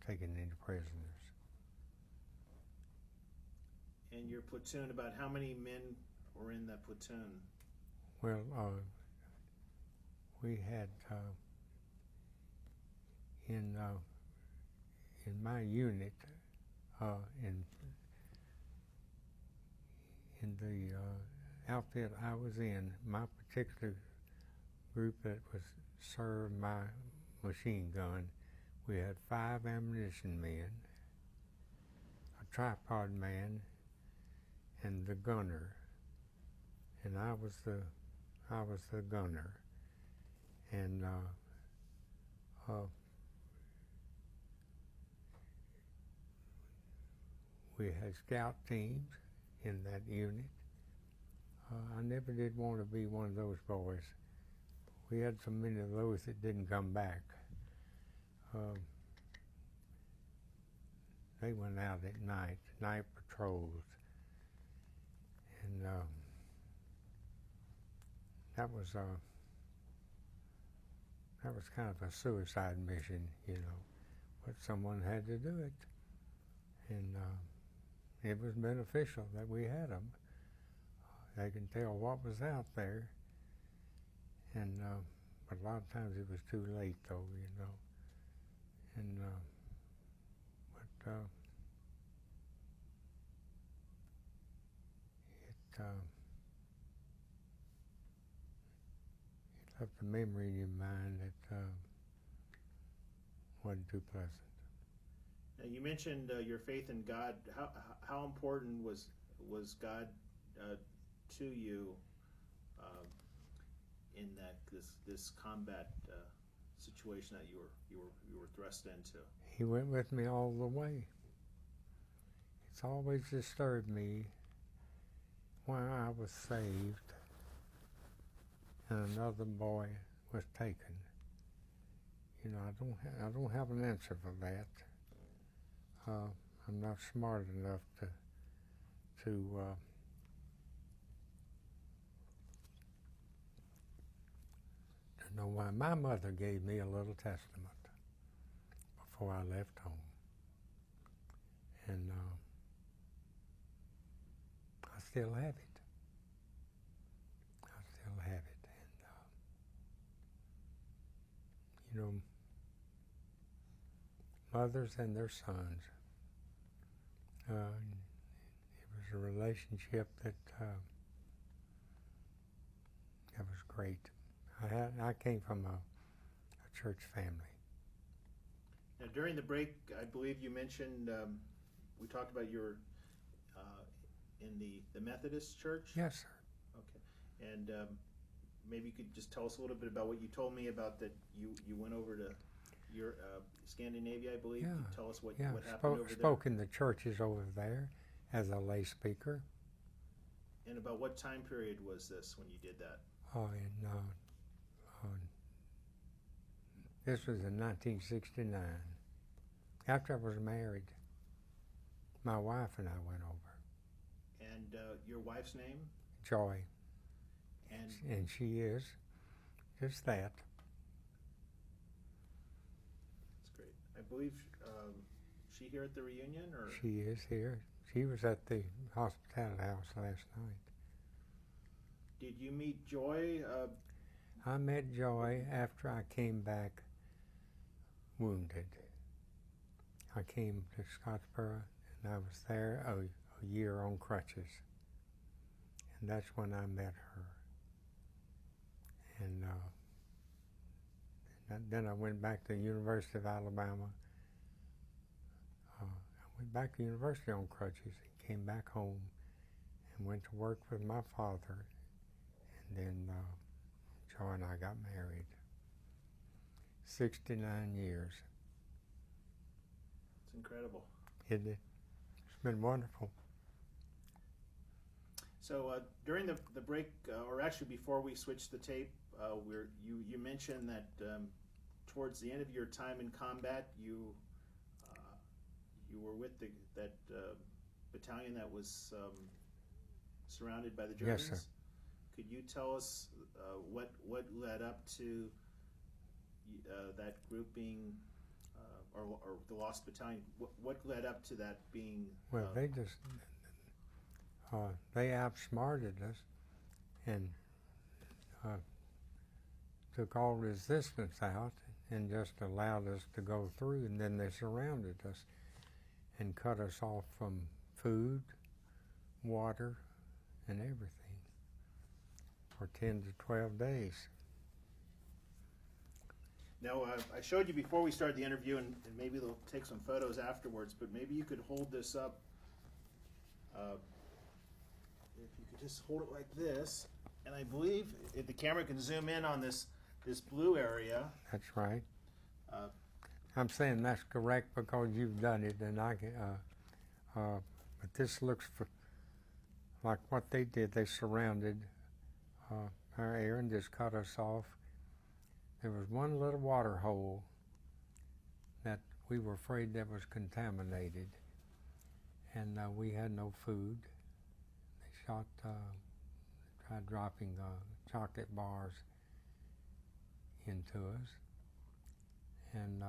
taking any prisoners. And your platoon, about how many men were in that platoon? Well, we had in my unit, in the outfit I was in, my particular group that was served my machine gun, we had 5 ammunition men, a tripod man, and the gunner. And I was the gunner. And we had scout teams in that unit. I never did want to be one of those boys. We had so many of those that didn't come back. They went out at night patrols, and that was kind of a suicide mission, you know, but someone had to do it, and it was beneficial that we had them. They can tell what was out there, and but a lot of times it was too late, though, you know, and but it left a memory in your mind that wasn't too pleasant. Now, you mentioned your faith in God. How important was God to you in this combat situation that you were thrust into? He went with me all the way. it's always disturbed me why I was saved and another boy was taken. You know, I don't have an answer for that. I'm not smart enough to know why. My mother gave me a little testament before I left home, and I still have it. I still have it, and you know, mothers and their sons. It was a relationship that was great. I came from a church family. Now, during the break, I believe you mentioned, we talked about your in the Methodist church? Yes, sir. Okay. And maybe you could just tell us a little bit about what you told me about that you went over to your Scandinavia, I believe. Yeah. Can you tell us what Yeah, happened over there? spoke in the churches over there as a lay speaker. And about what time period was this when you did that? This was in 1969. After I was married, my wife and I went over. And your wife's name? Joy. And she is just that. That's great. I believe she here at the reunion, or she is here. She was at the hospitality house last night. Did you meet Joy? I met Joy after I came back wounded. I came to Scottsboro, and I was there a year on crutches. And that's when I met her. And then I went back to the University of Alabama. I went back to university on crutches and came back home and went to work with my father. And then Joy and I got married. 69 years. It's incredible. Isn't it? It's been wonderful. So during the break, or actually before we switched the tape, you mentioned that towards the end of your time in combat, you were with that battalion that was surrounded by the Germans. Yes, sir. Could you tell us what led up to that group being, or the Lost Battalion? What led up to that being? Well, they outsmarted us and took all resistance out and just allowed us to go through, and then they surrounded us and cut us off from food, water, and everything for 10 to 12 days. Now, I showed you before we started the interview, and maybe they'll take some photos afterwards, but maybe you could hold this up. If you could just hold it like this, and I believe if the camera can zoom in on this blue area. That's right. I'm saying that's correct because you've done it, and I can. But this looks like what they did. They surrounded our air and just cut us off. There was one little water hole that we were afraid that was contaminated, and we had no food. They tried dropping chocolate bars into us, and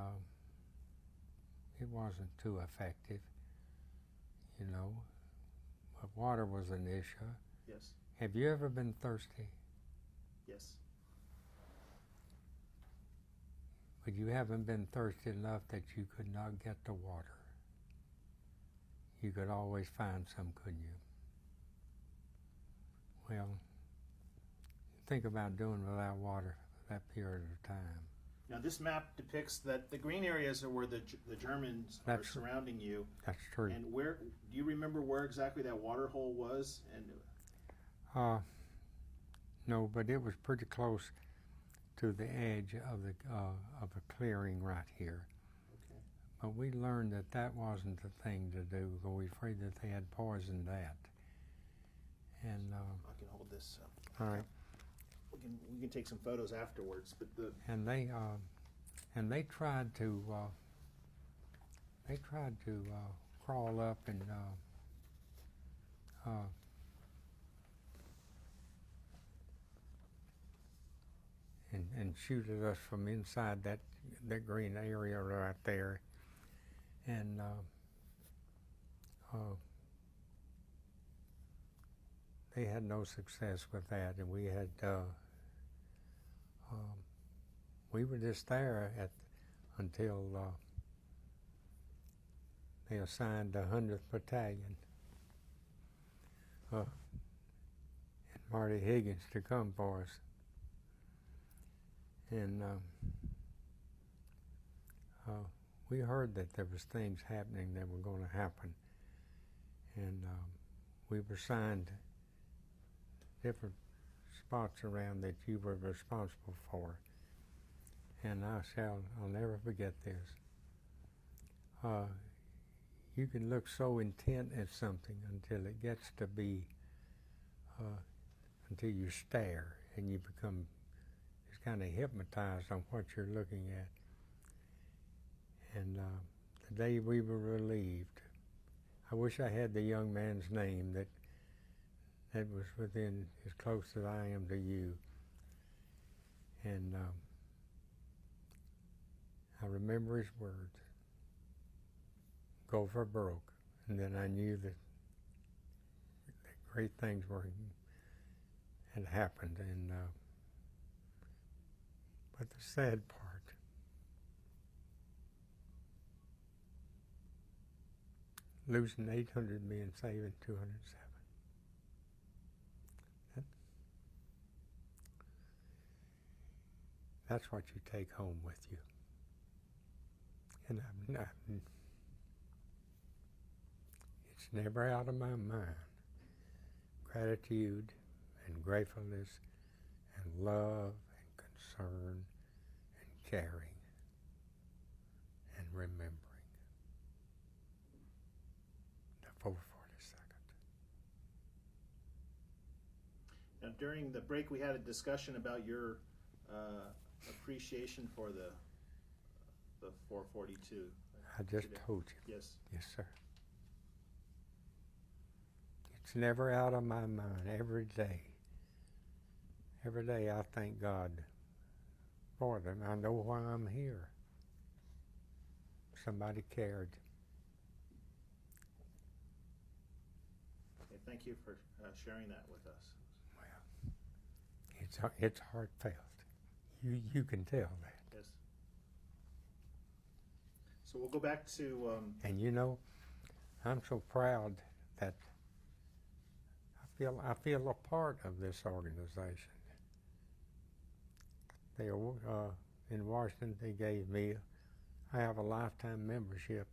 it wasn't too effective, you know. But water was an issue. Yes. Have you ever been thirsty? Yes. But you haven't been thirsty enough that you could not get the water. You could always find some, couldn't you? Well, think about doing without water for that period of time. Now, this map depicts that the green areas are where the Germans are surrounding you. That's true. And where, do you remember where exactly that water hole was? And no, but it was pretty close to the edge of a clearing right here. Okay. But we learned that that wasn't the thing to do. We were afraid that they had poisoned that. And I can hold this. all right. We can take some photos afterwards. But And they tried to crawl up and shoot at us from inside that green area right there. And they had no success with that, and we had we were just there until they assigned the 100th Battalion and Marty Higgins to come for us. And we heard that there was things happening that were going to happen, and we were assigned different spots around that you were responsible for. And I'll never forget this. You can look so intent at something until it gets to be, until you stare and you become just kind of hypnotized on what you're looking at. And the day we were relieved, I wish I had the young man's name that was within as close as I am to you. And I remember his words, "Go for broke." And then I knew that great things had happened. And but the sad part, losing 800 men, saving 207. That's what you take home with you. And it's never out of my mind. Gratitude and gratefulness and love and concern and caring and remembering. The 442nd. Now, during the break, we had a discussion about your appreciation for the 442. I just told you. Yes. Yes, sir. It's never out of my mind. Every day I thank God for them. I know why I'm here. Somebody cared. Okay, thank you for sharing that with us. Well, it's heartfelt. You can tell that. Yes. So we'll go back to. And you know, I'm so proud that I feel a part of this organization. They in Washington, they gave me. I have a lifetime membership.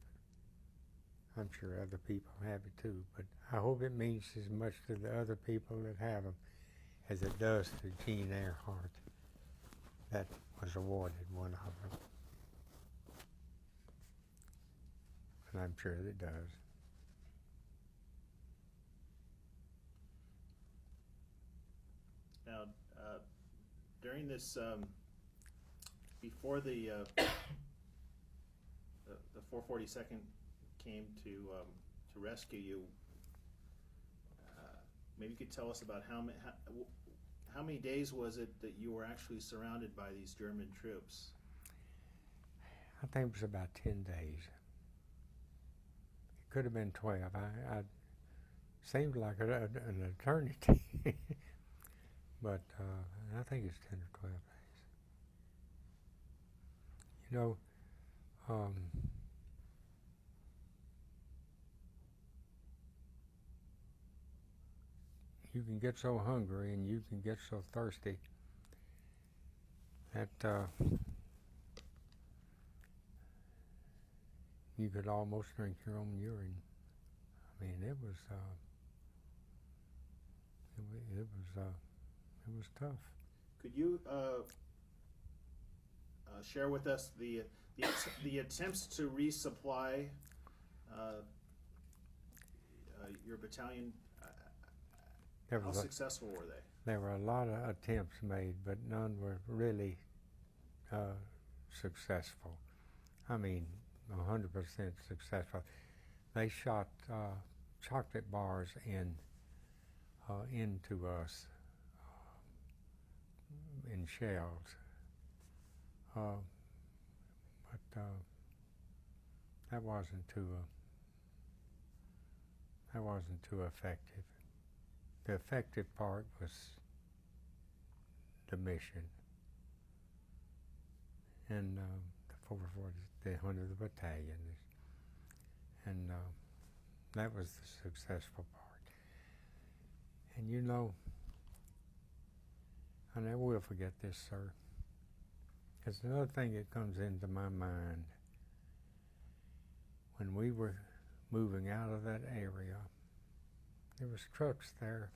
I'm sure other people have it too, but I hope it means as much to the other people that have them as it does to Gene Airheart. That was awarded one of them. And I'm sure it does. Now, during this, before the 442nd came to rescue you, maybe you could tell us about how many days was it that you were actually surrounded by these German troops? I think it was about 10 days. It could have been 12. I seemed like an eternity, but I think it's 10 or 12 days. You know, you can get so hungry and you can get so thirsty that you could almost drink your own urine. I mean, it was tough. Could you share with us the The attempts to resupply your battalion, how successful were they? There were a lot of attempts made, but none were really successful. I mean, 100% successful. They shot chocolate bars into us in shells, but that wasn't too effective. The effective part was the mission, and the 440, the 100th Battalion, and that was the successful part. And you know, I never will forget this, sir. There's another thing that comes into my mind. When we were moving out of that area, there was trucks there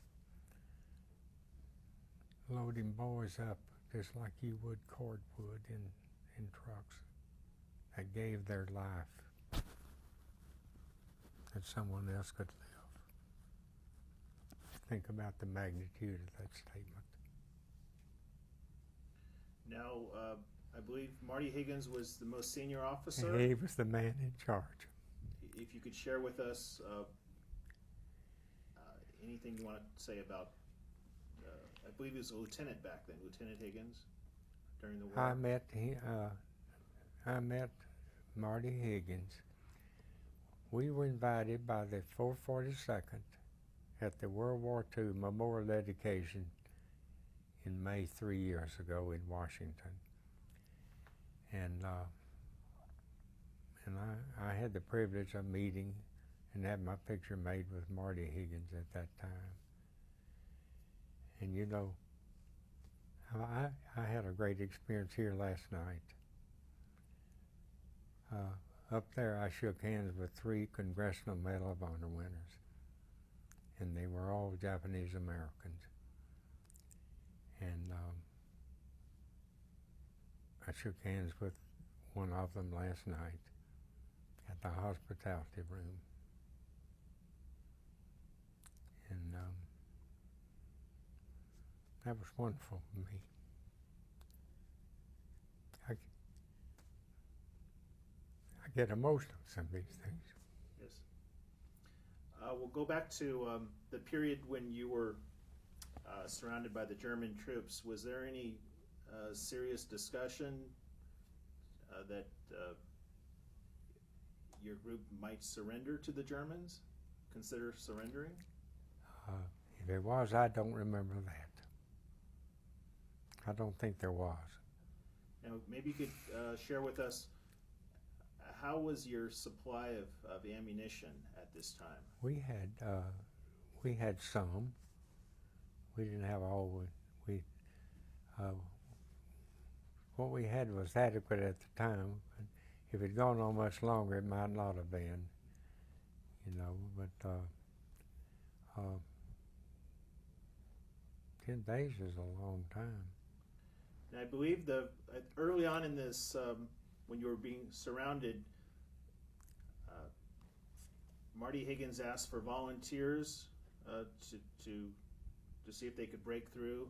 loading boys up just like you would cordwood in trucks that gave their life that someone else could live. Think about the magnitude of that statement. Now, I believe Marty Higgins was the most senior officer. He was the man in charge. If you could share with us anything you want to say about, I believe he was a lieutenant back then, Lieutenant Higgins, during the war. I met Marty Higgins. We were invited by the 442nd at the World War II Memorial Dedication in May 3 years ago in Washington. And I had the privilege of meeting and had my picture made with Marty Higgins at that time. And you know, I had a great experience here last night. Up there I shook hands with 3 Congressional Medal of Honor winners, and they were all Japanese Americans. And I shook hands with one of them last night at the hospitality room. And that was wonderful for me. I get emotional some of these things. Yes. We'll go back to the period when you were surrounded by the German troops. Was there any serious discussion that your group might surrender to the Germans? Consider surrendering? If there was, I don't remember that. I don't think there was. Now, maybe you could share with us, how was your supply of ammunition at this time? We had some. We didn't have all. What we had was adequate at the time. If it had gone on much longer, it might not have been. You know, but 10 days is a long time. And I believe early on in this, when you were being surrounded, Marty Higgins asked for volunteers to see if they could break through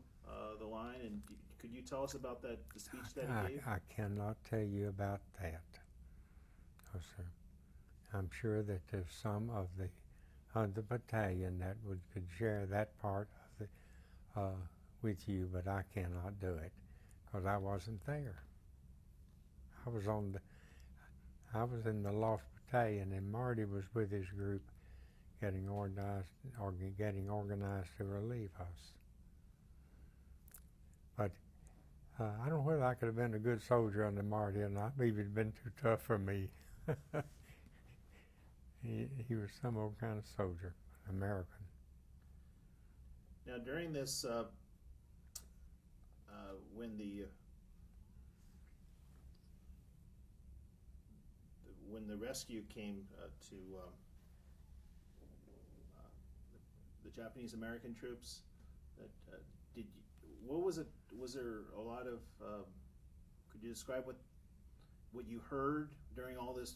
the line. And could you tell us about the speech that he gave? I cannot tell you about that. No, sir. I'm sure that there's some of the battalion that could share that part of with you, but I cannot do it because I wasn't there. I was in the Lost Battalion, and Marty was with his group getting organized to relieve us. But I don't know whether I could have been a good soldier under Marty or not. Maybe it'd been too tough for me. He was some old kind of soldier, American. Now, during this, when the rescue came to the Japanese American troops, what was it? Was there a lot of? Could you describe what what you heard during all this?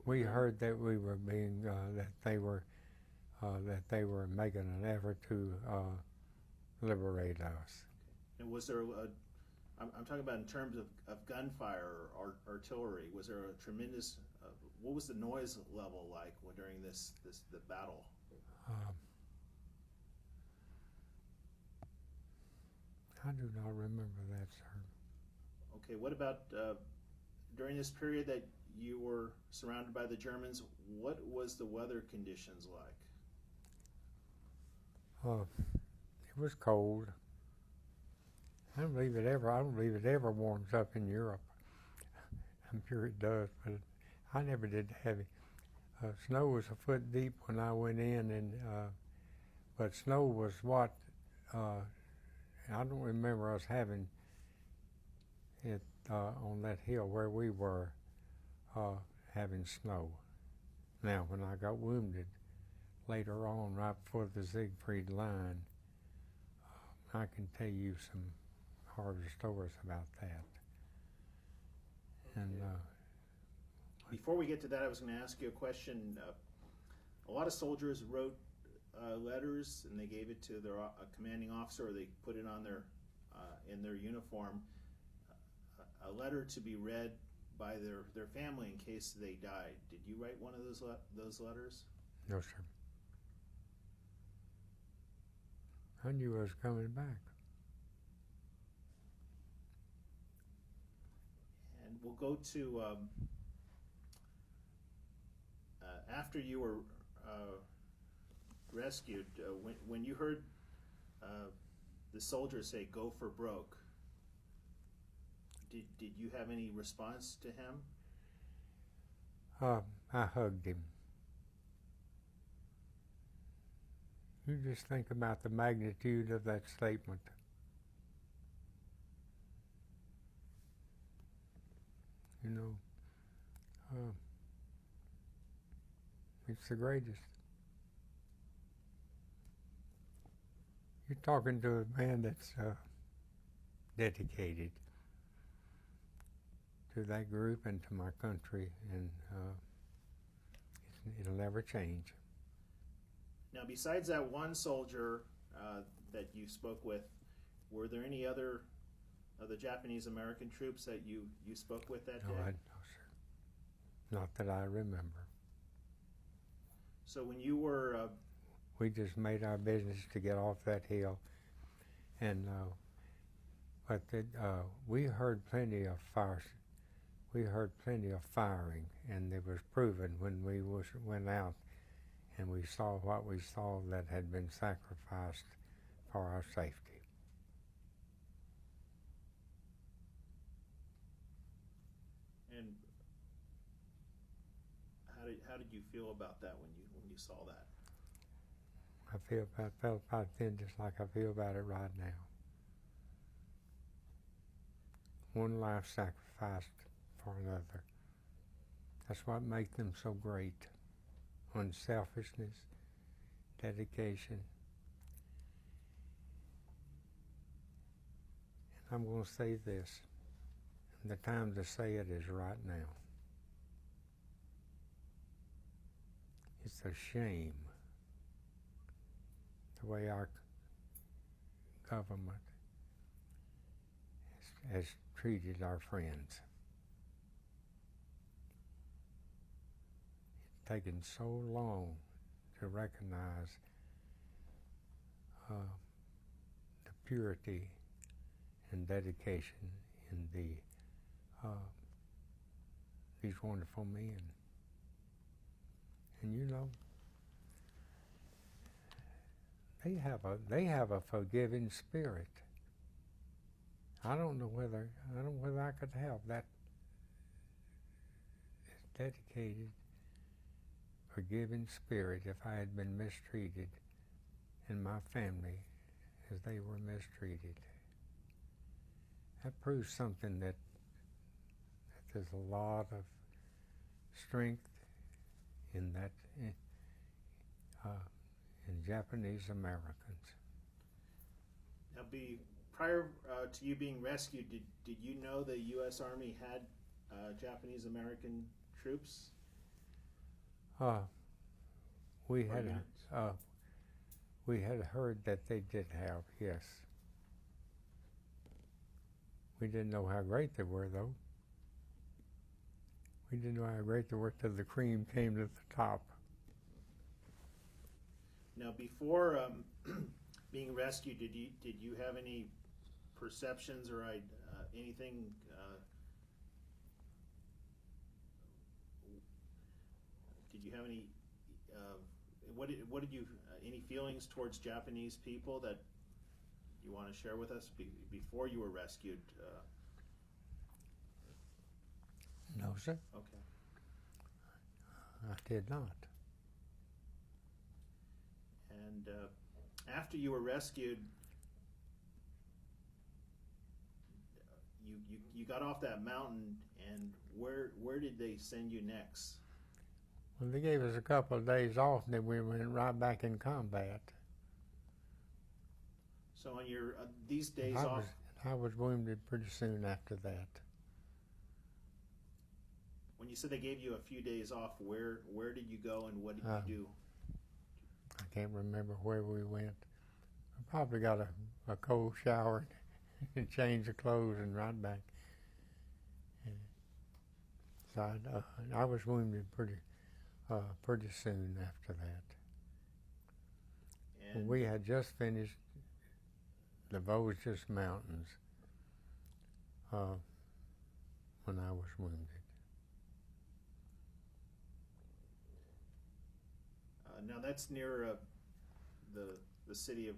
We heard that we were being that they were making an effort to liberate us. And was there I'm talking about in terms of gunfire or artillery. Was there a tremendous? What was the noise level like during the battle? I do not remember that, sir. Okay, what about during this period that you were surrounded by the Germans? What was the weather conditions like? It was cold. I don't believe it ever warms up in Europe. I'm sure it does, but I never did have it. Snow was a foot deep when I went in, and but snow was what I don't remember us having it on that hill where we were having snow. Now, when I got wounded later on, right before the Siegfried line, I can tell you some horror stories about that. And before we get to that, I was going to ask you a question. A lot of soldiers wrote letters, and they gave it to their commanding officer, or they put it on their in their uniform. A letter to be read by their family in case they died. Did you write one of those letters? No, sir. I knew I was coming back. And we'll go to after you were rescued. When you heard the soldiers say "Go for broke," did you have any response to him? I hugged him. You just think about the magnitude of that statement. You know, it's the greatest. You're talking to a man that's dedicated to that group and to my country, and it'll never change. Now, besides that one soldier that you spoke with, were there any other of the Japanese American troops that you spoke with that day? No, sir. Not that I remember. So when you were... we just made our business to get off that hill, and but we heard plenty of fire. We heard plenty of firing, and it was proven when we went out and we saw what we saw that had been sacrificed for our safety. And how did you feel about that when you saw that? I felt about then just like I feel about it right now. One life sacrificed for another. That's what makes them so great. Unselfishness, dedication. And I'm going to say this, and the time to say it is right now. It's a shame the way our government has treated our friends. It's taken so long to recognize the purity and dedication in these wonderful men. And you know, they have a forgiving spirit. I don't know whether I could have that dedicated, forgiving spirit if I had been mistreated and my family as they were mistreated. That proves something that there's a lot of strength in that in Japanese Americans. Now, prior to you being rescued, did you know the U.S. Army had Japanese American troops? We Or had units? we had heard that they did have, yes. We didn't know how great they were, though. We didn't know how great they were till the cream came to the top. Now, before being rescued, did you have any perceptions or anything? Did you have any? What did you? Any feelings towards Japanese people that you want to share with us before you were rescued? No, sir, Okay. I did not. And after you were rescued, you got off that mountain, and where did they send you next? Well, they gave us a couple of days off, and then we went right back in combat. So on your these days I off, I was wounded pretty soon after that. when you said they gave you a few days off, where did you go and what did you do? I can't remember where we went. I probably got a cold shower and changed the clothes and right back. And so I was wounded pretty soon after that. And We had just finished the Vosges Mountains when I was wounded. now that's near the city of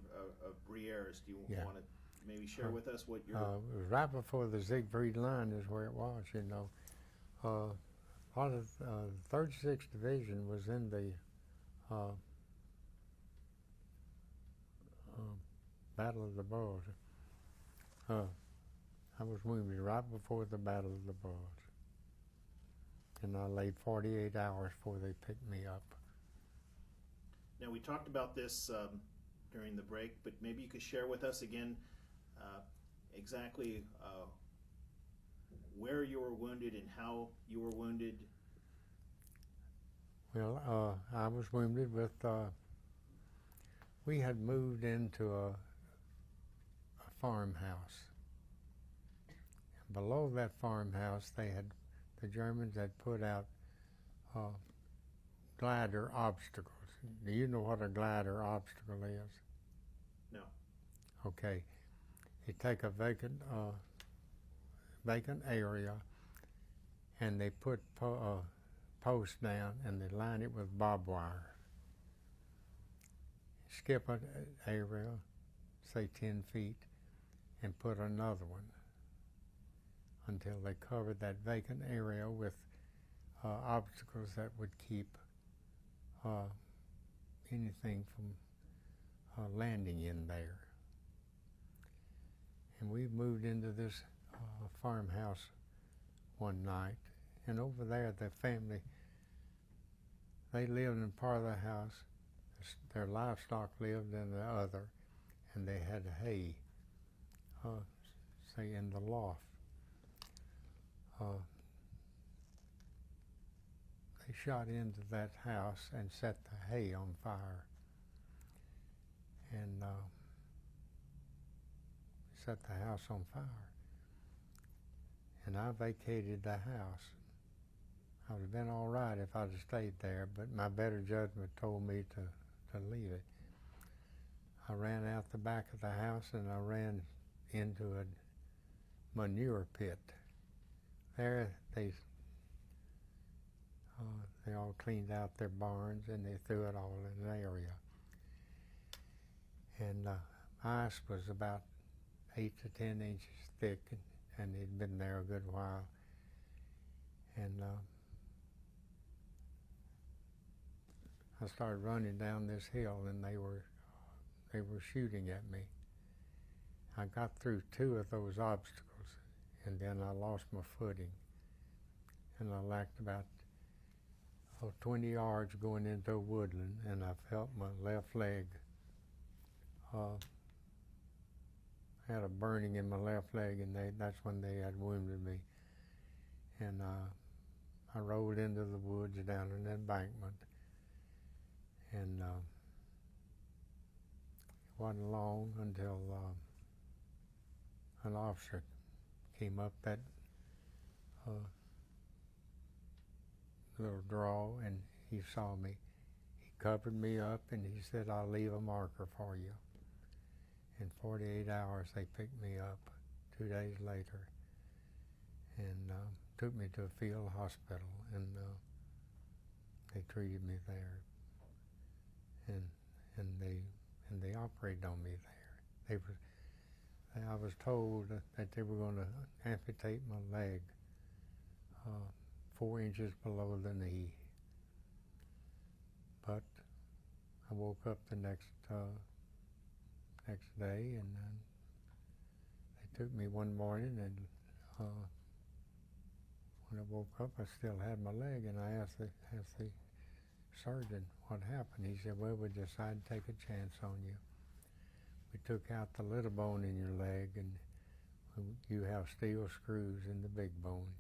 Brières. Do you Yeah. want to maybe share with us what your It was right before the Siegfried Line is where it was, you know. Part of the 36th Division was in the Battle of the Bulge. I was wounded right before the Battle of the Bulge. And I lay 48 hours before they picked me up. Now, we talked about this during the break, but maybe you could share with us again exactly where you were wounded and how you were wounded. Well, I was wounded with, we had moved into a farmhouse. Below that farmhouse, the Germans had put out glider obstacles. Do you know what a glider obstacle is? No. Okay. You take a vacant area, and they put posts down, and they line it with barbed wire. Skip an area, say 10 feet, and put another one until they covered that vacant area with obstacles that would keep anything from landing in there. And we moved into this farmhouse one night, and over there the family, they lived in part of the house, their livestock lived in the other, and they had hay, say in the loft. They shot into that house and set the hay on fire, and set the house on fire. And I vacated the house. I would have been all right if I'd have stayed there, but my better judgment told me to leave it. I ran out the back of the house and I ran into a manure pit. There they all cleaned out their barns and they threw it all in an area. And ice was about 8 to 10 inches thick, and it'd been there a good while. And I started running down this hill, and they were shooting at me. I got through 2 of those obstacles, and then I lost my footing, and I lacked about 20 yards going into a woodland, and I felt my left leg had a burning in my left leg, and that's when they had wounded me. and I rolled into the woods down an embankment, and it wasn't long until an officer came up that little draw, and he saw me. He covered me up, and he said, "I'll leave a marker for you." In 48 hours, they picked me up 2 days later, and took me to a field hospital, and they treated me there, and they operated on me there. I was told that they were going to amputate my leg 4 inches below the knee, but I woke up the next day, and they took me one morning, and when I woke up, I still had my leg, and I asked the surgeon what happened. He said, "Well, we decided to take a chance on you. We took out the little bone in your leg, and you have steel screws in the big bone.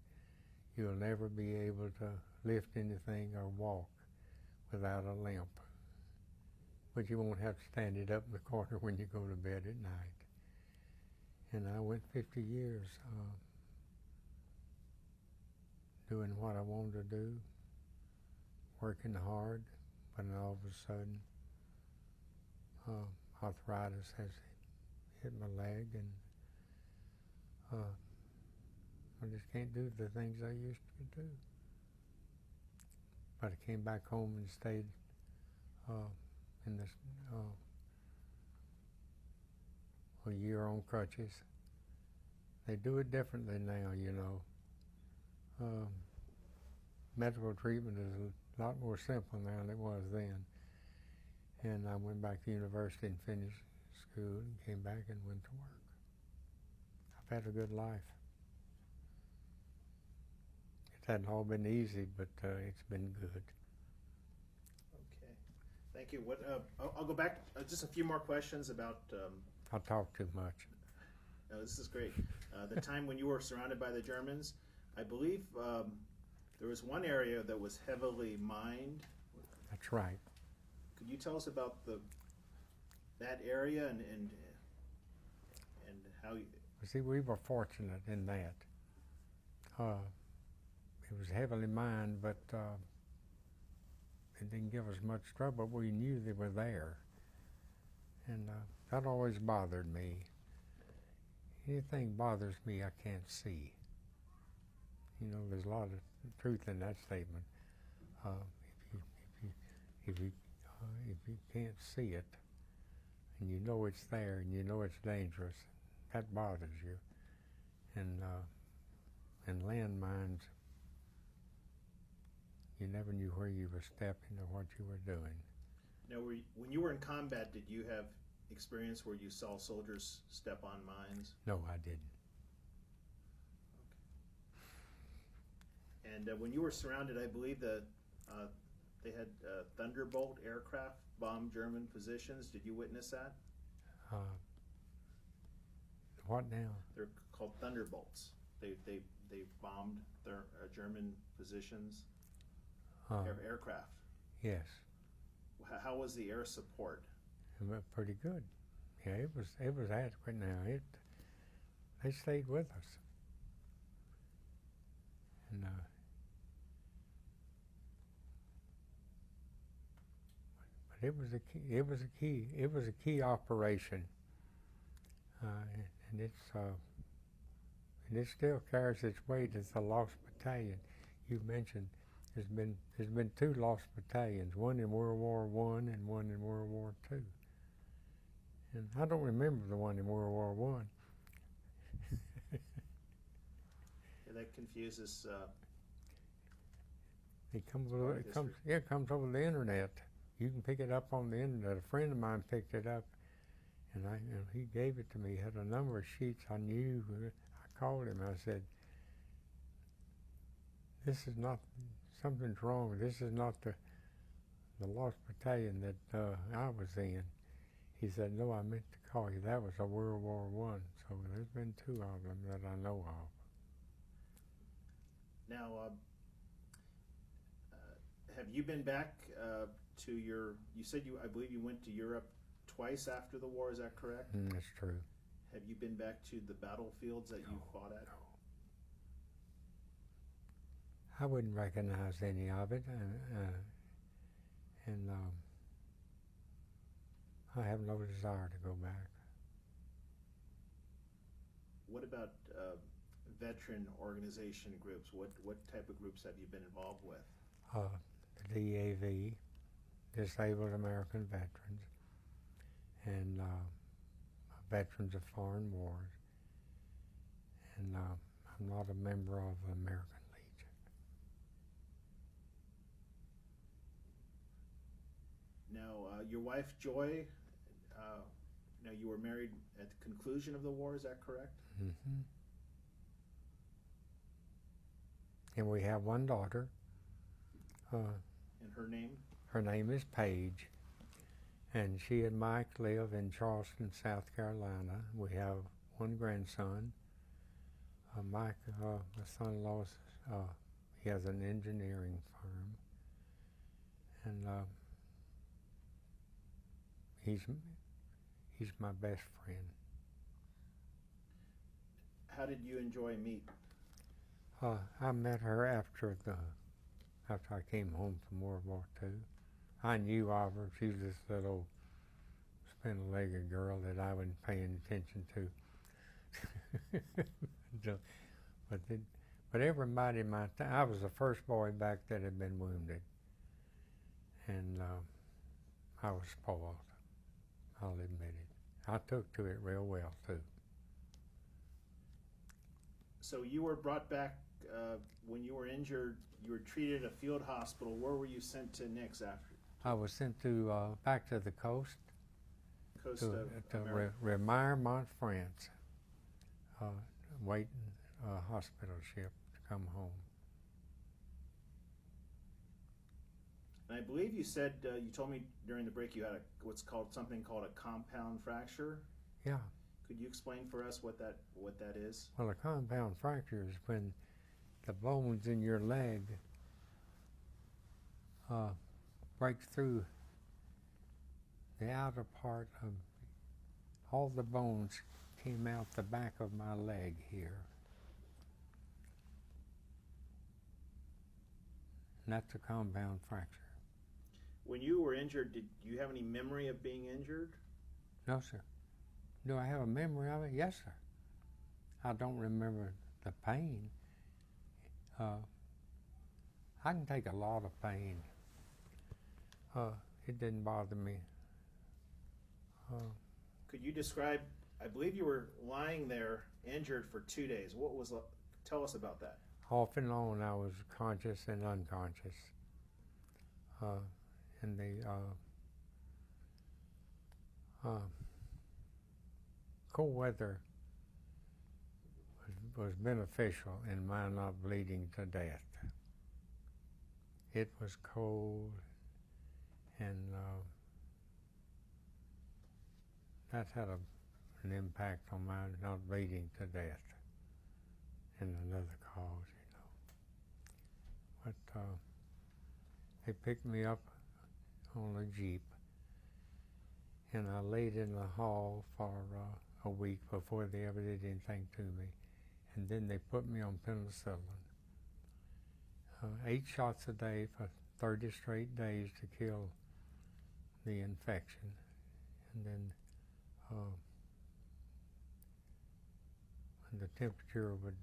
You'll never be able to lift anything or walk without a limp. But you won't have to stand it up in the corner when you go to bed at night." And I went 50 years doing what I wanted to do, working hard, but then all of a sudden arthritis has hit my leg, and I just can't do the things I used to do. But I came back home and stayed in this a year on crutches. They do it differently now, you know. Medical treatment is a lot more simple now than it was then. And I went back to university and finished school, and came back and went to work. I've had a good life. It hasn't all been easy, but it's been good. Okay, thank you. I'll go back just a few more questions about. I talk too much. No, this is great. The time when you were surrounded by the Germans, I believe there was one area that was heavily mined. That's right. Could you tell us about that area and how you... See, we were fortunate in that. It was heavily mined, but it didn't give us much trouble. We knew they were there, and that always bothered me. Anything bothers me, I can't see. You know, there's a lot of truth in that statement. If you can't see it, and you know it's there, and you know it's dangerous, that bothers you. And landmines, you never knew where you were stepping or what you were doing. Now, when you were in combat, did you have experience where you saw soldiers step on mines? No, I didn't. Okay. And when you were surrounded, I believe that they had Thunderbolt aircraft bomb German positions. Did you witness that? What now? They're called Thunderbolts. They bombed their German positions, aircraft. Yes. How was the air support? It was pretty good. Yeah, it was adequate. Now they stayed with us, and but it was a key operation, and it still carries its weight as the Lost Battalion. You mentioned there's been 2 Lost Battalions, one in World War I and one in World War II. And I don't remember the one in World War I. Yeah, that confuses. It comes over the internet. You can pick it up on the internet. A friend of mine picked it up, and he gave it to me. He had a number of sheets I knew. I called him. I said, "This is not, something's wrong. This is not the Lost Battalion that I was in." He said, "No, I meant to call you. That was a World War I." So there's been 2 of them that I know of. Now, have you been back to your? You said I believe you went to Europe twice after the war. Is that correct? That's true. Have you been back to the battlefields that you fought at? No. I wouldn't recognize any of it, and I have no desire to go back. What about veteran organization groups? What type of groups have you been involved with? The DAV, Disabled American Veterans, and Veterans of Foreign Wars, and I'm not a member of the American Legion. Now, your wife Joy, now you were married at the conclusion of the war, is that correct? Mm-hmm. And we have one daughter. And her name? Her name is Paige, and she and Mike live in Charleston, South Carolina. We have one grandson. Mike, my son-in-law, he has an engineering firm, and he's my best friend. How did you and Joy meet? I met her after I came home from World War II. I knew of her. She was this little spindle-legged girl that I wasn't paying attention to. But everybody in my town, I was the first boy back that had been wounded, and I was spoiled. I'll admit it. I took to it real well too. So you were brought back when you were injured. You were treated at a field hospital. Where were you sent to next after? I was sent to back to the coast, to Remiremont, France, waiting hospital ship to come home. And I believe you said you told me during the break you had something called a compound fracture. Yeah. Could you explain for us what that is? Well, a compound fracture is when the bones in your leg break through the outer part of all the bones came out the back of my leg here. And that's a compound fracture. When you were injured, did you have any memory of being injured? No, sir. Do I have a memory of it? Yes, sir. I don't remember the pain. I can take a lot of pain. It didn't bother me. Could you describe, I believe you were lying there injured for 2 days. Tell us about that. Off and on I was conscious and unconscious. And the cold weather was beneficial in my not bleeding to death. It was cold, and that had an impact on my not bleeding to death, and another cause, But they picked me up on a Jeep, and I laid in the hall for a week before they ever did anything to me. And then they put me on penicillin. 8 shots a day for 30 straight days to kill the infection. And then when the temperature would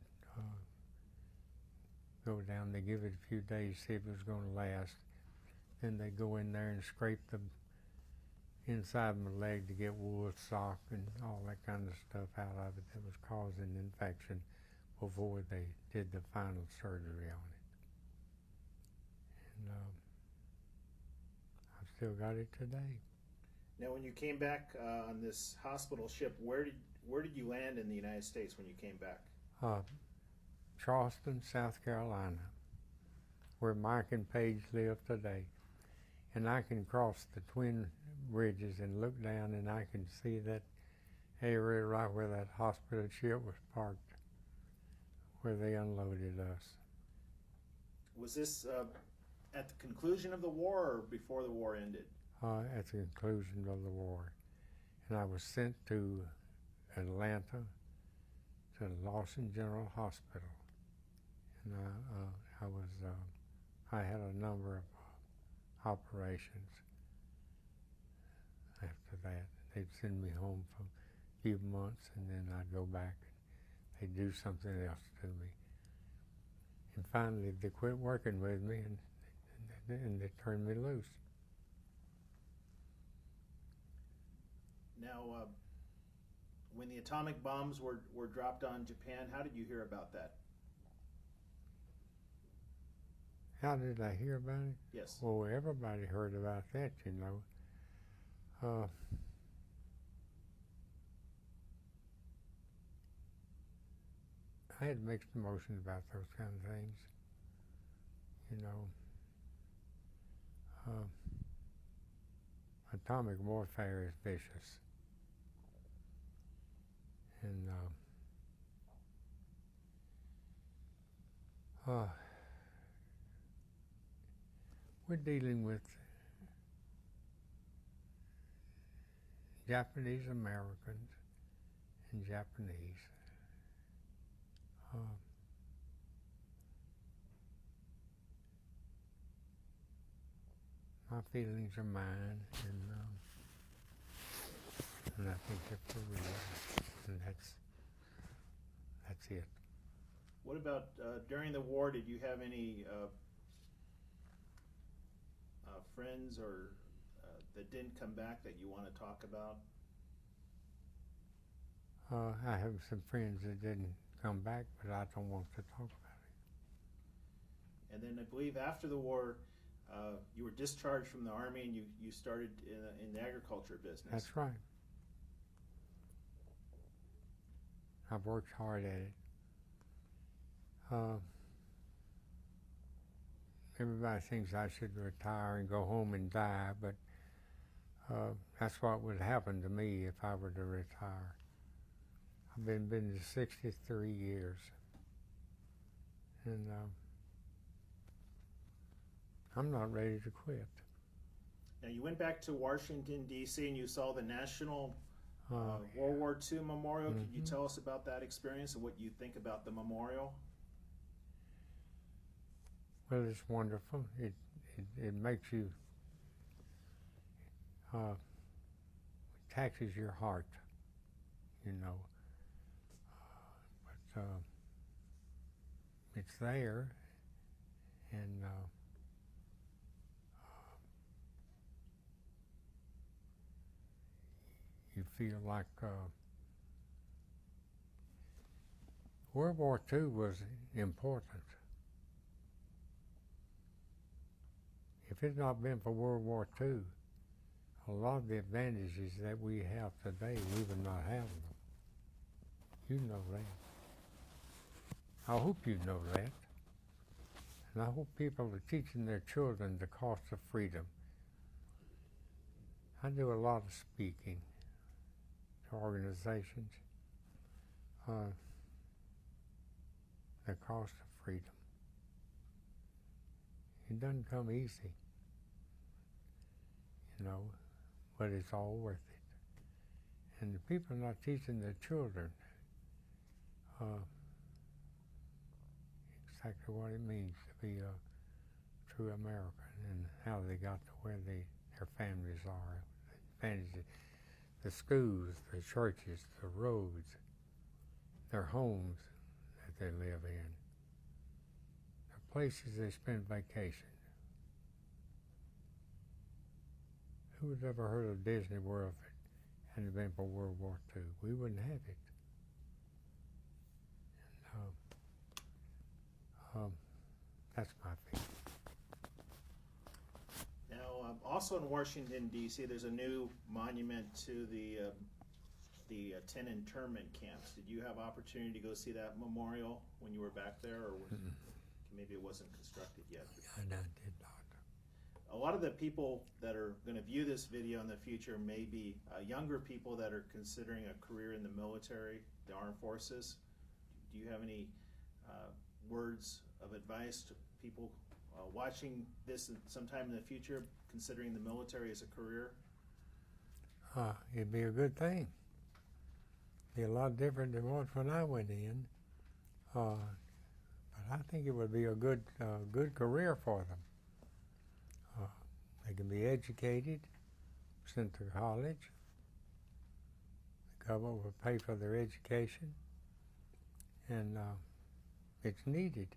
go down, they give it a few days, see if it was going to last. Then they go in there and scrape the inside of my leg to get wool sock and all that kind of stuff out of it that was causing infection before they did the final surgery on it. And I've still got it today. Now, when you came back on this hospital ship, where did you land in the United States when you came back? Charleston, South Carolina, where Mike and Paige live today. And I can cross the Twin Bridges and look down, and I can see that area right where that hospital ship was parked, where they unloaded us. Was this at the conclusion of the war or before the war ended? At the conclusion of the war. And I was sent to Atlanta to Lawson General Hospital. And I had a number of operations after that. They'd send me home for a few months, and then I'd go back and they'd do something else to me. And finally they quit working with me, and they turned me loose. Now, when the atomic bombs were dropped on Japan, how did you hear about that? How did I hear about it? Yes. Well, everybody heard about that, you know. I had mixed emotions about those kind of things, you know. Atomic warfare is vicious. And we're dealing with Japanese Americans and Japanese. My feelings are mine, and I think they're for real, and that's it. What about during the war? Did you have any friends or that didn't come back that you want to talk about? I have some friends that didn't come back, but I don't want to talk about it. And then I believe after the war, you were discharged from the Army and you started in the agriculture business. That's right. I've worked hard at it. Everybody thinks I should retire and go home and die, but that's what would happen to me if I were to retire. I've been to 63 years, and I'm not ready to quit. Now, you went back to Washington, D.C., and you saw the National World War II Memorial. Mm-hmm. Could you tell us about that experience and what you think about the memorial? Well, it's wonderful. It makes you, taxes your heart, you know. But it's there, and you feel like World War II was important. If it had not been for World War II, a lot of the advantages that we have today, we would not have them. You know that. I hope you know that. And I hope people are teaching their children the cost of freedom. I do a lot of speaking to organizations. The cost of freedom. It doesn't come easy, you know, but it's all worth it. And the people are not teaching their children exactly what it means to be a true American and how they got to where their families are. The schools, the churches, the roads, their homes that they live in. Places they spend vacation. Who would ever heard of Disney World if it hadn't been for World War II? We wouldn't have it. And, that's my feeling. Now, also in Washington, D.C., there's a new monument to the 10 internment camps. Did you have opportunity to go see that memorial when you were back there, or maybe it wasn't constructed yet? I did not. A lot of the people that are going to view this video in the future may be younger people that are considering a career in the military, the armed forces. Do you have any words of advice to people watching this sometime in the future, considering the military as a career? It'd be a good thing. Be a lot different than it was when I went in. But I think it would be a good career for them. They can be educated, sent to college. The government will pay for their education, and it's needed.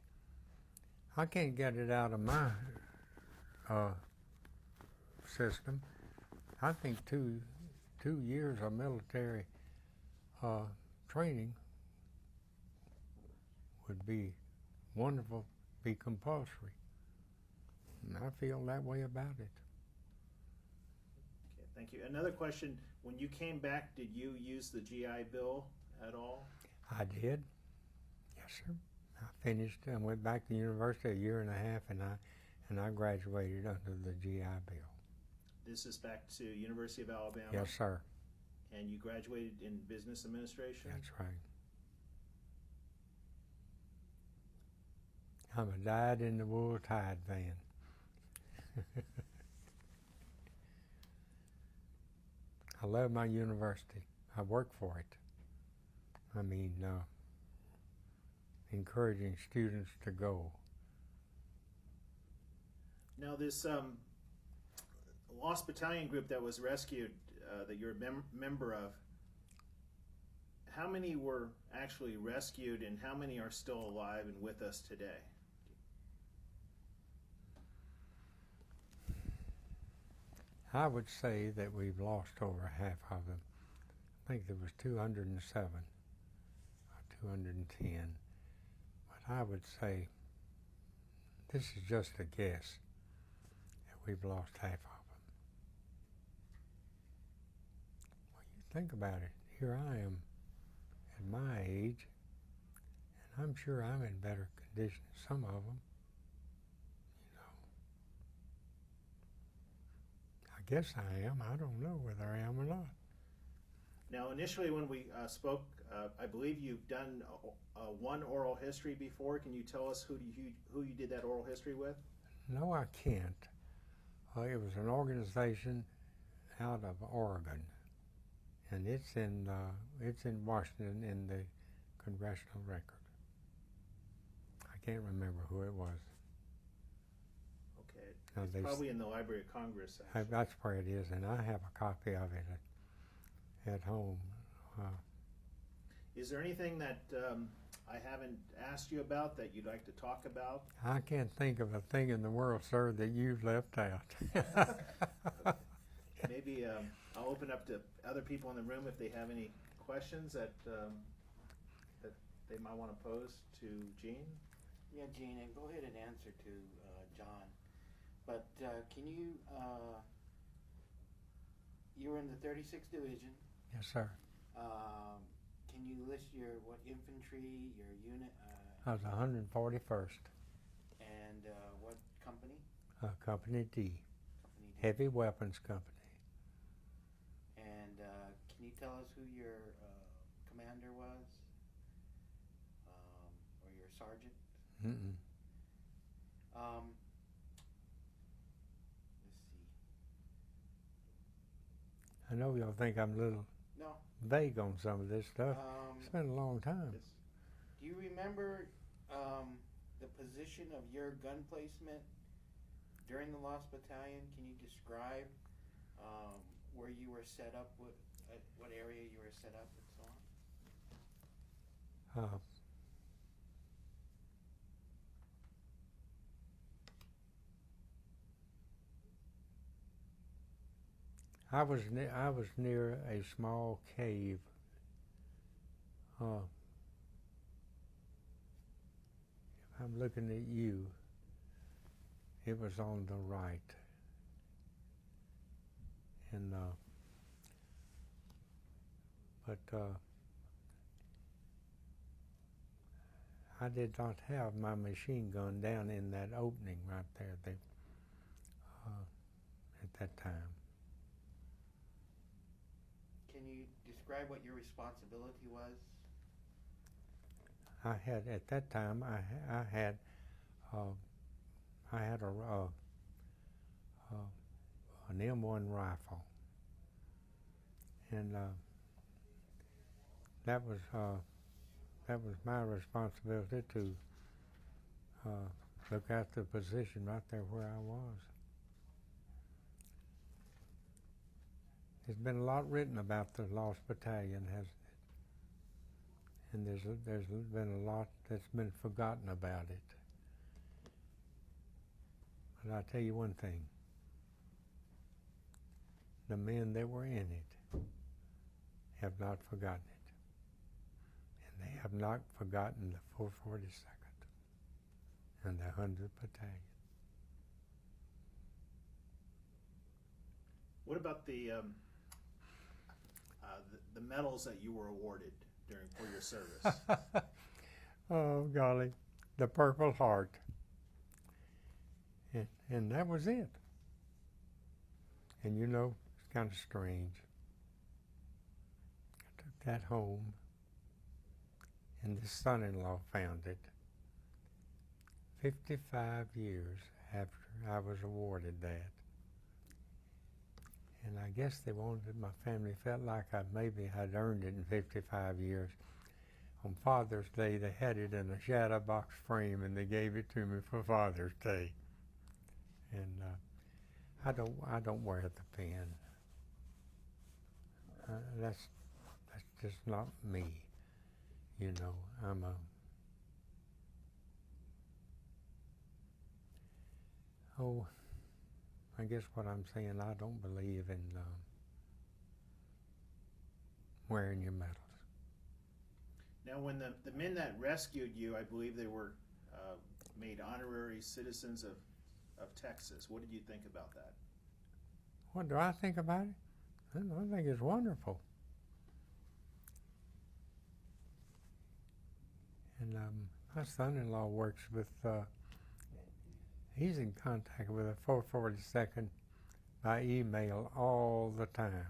I can't get it out of my system. I think two years of military training would be wonderful, be compulsory. And I feel that way about it. Okay, thank you. Another question, when you came back, did you use the GI Bill at all? I did. Yes, sir. I finished and went back to university a year and a half, and I graduated under the GI Bill. This is back to University of Alabama? Yes, sir. And you graduated in business administration? That's right. I'm a dyed-in-the-wool Tide fan. I love my university. I work for it. I mean, encouraging students to go. Now this Lost Battalion group that was rescued, that you're a member of, how many were actually rescued and how many are still alive and with us today? I would say that we've lost over half of them. I think there was 207 or 210. But I would say, this is just a guess, that we've lost half of them. Well, you think about it. Here I am at my age, and I'm sure I'm in better condition than some of them. I guess I am. I don't know whether I am or not. Now, initially when we spoke, I believe you've done one oral history before. Can you tell us who you did that oral history with? No, I can't. It was an organization out of Oregon, and it's in Washington in the Congressional Record. I can't remember who it was. Okay, it's probably in the Library of Congress. That's where it is, and I have a copy of it at home. Is there anything that I haven't asked you about that you'd like to talk about? I can't think of a thing in the world, sir, that you've left out. Maybe I'll open up to other people in the room if they have any questions that they might want to pose to Gene. Yeah, Gene, and go ahead and answer to John. But can you, you're in the 36th Division. Yes, sir. Can you list what infantry, your unit? I was 141st. And what company? Company D. Company D. Heavy Weapons Company. And can you tell us who your commander was? Or your sergeant? Mm-mm. Let's see. I know y'all think I'm a little No. vague on some of this stuff. It's been a long time. Do you remember the position of your gun placement during the Lost Battalion? Can you describe where you were set up, what area you were set up, and so on? I was near a small cave. If I'm looking at you, it was on the right. And I did not have my machine gun down in that opening right there. At that time. Can you describe what your responsibility was? I had, at that time, I had I had an M1 rifle, and that was my responsibility to look at the position right there where I was. There's been a lot written about the Lost Battalion, hasn't it? And there's been a lot that's been forgotten about it. But I'll tell you one thing. The men that were in it have not forgotten it. And they have not forgotten the 442nd and the 100th Battalion. What about the medals that you were awarded for your service? Oh, golly. The Purple Heart. And that was it. And you know, it's kind of strange. I took that home, and the son-in-law found it 55 years after I was awarded that. And I guess they wanted, my family felt like maybe I'd earned it in 55 years. On Father's Day, they had it in a shadow box frame, and they gave it to me for Father's Day. And I don't wear the pin. That's just not me. You know, I guess what I'm saying, I don't believe in wearing your medals. Now, when the men that rescued you, I believe they were made honorary citizens of Texas. What did you think about that? What do I think about it? I think it's wonderful. And my son-in-law works with, he's in contact with the 442nd by email all the time.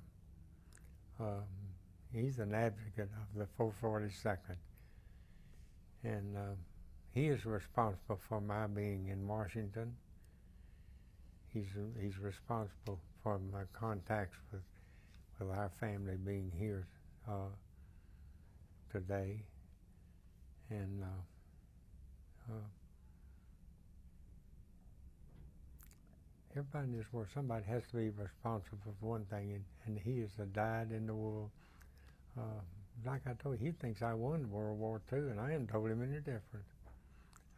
He's an advocate of the 442nd. And he is responsible for my being in Washington. He's responsible for my contacts with our family being here today. And everybody in this world, somebody has to be responsible for one thing, and he is a dyed-in-the-wool. Like I told you, he thinks I won World War II, and I ain't told him any different.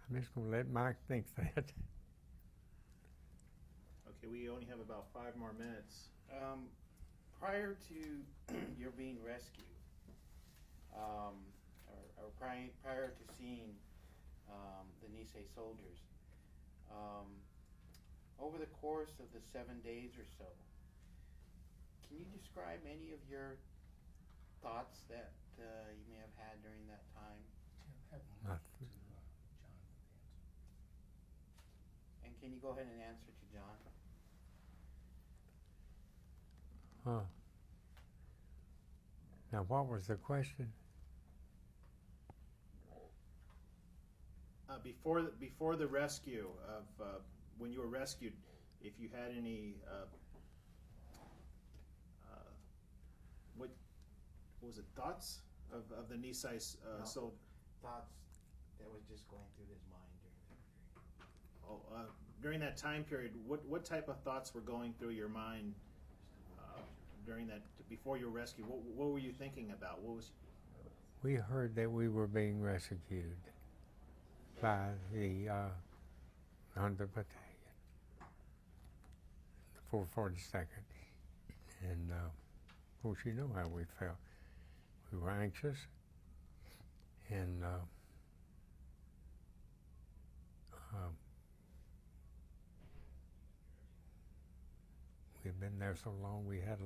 I'm just going to let Mike think that. Okay, we only have about 5 more minutes. Prior to your being rescued, or prior to seeing the Nisei soldiers, over the course of the 7 days or so, can you describe any of your thoughts that you may have had during that time? And can you go ahead and answer to John? Now, what was the question? Before the rescue of when you were rescued, if you had any what was it, thoughts of the Nisei soldier? Thoughts that was just going through his mind during that period. During that time period, what type of thoughts were going through your mind during that, before you were rescued? What were you thinking about? We heard that we were being rescued by the 100th Battalion, the 442nd. And of course, you know how we felt. We were anxious, and we'd been there so long. We had a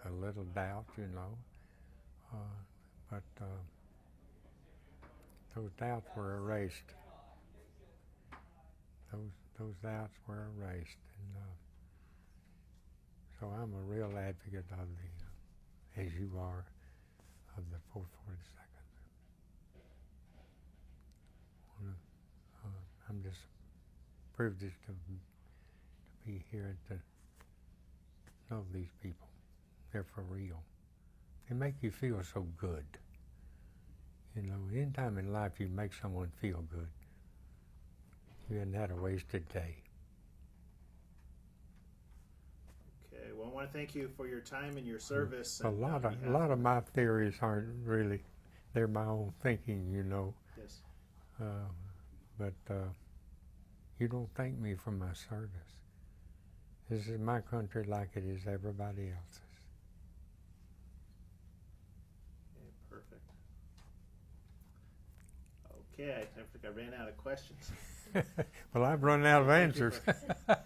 little doubt, you know. But those doubts were erased. Those doubts were erased, and so I'm a real advocate of the, as you are, of the 442nd. I'm just privilege to be here and to know these people. They're for real. They make you feel so good. You know, anytime in life you make someone feel good, you haven't had a wasted day. Okay, well, I want to thank you for your time and your service. A and, lot of my theories aren't really, they're my own thinking, you know. Yes. But you don't thank me for my service. This is my country like it is everybody else's. Okay, perfect. Okay, I think I ran out of questions. Well, I've run out of Thank you answers. for-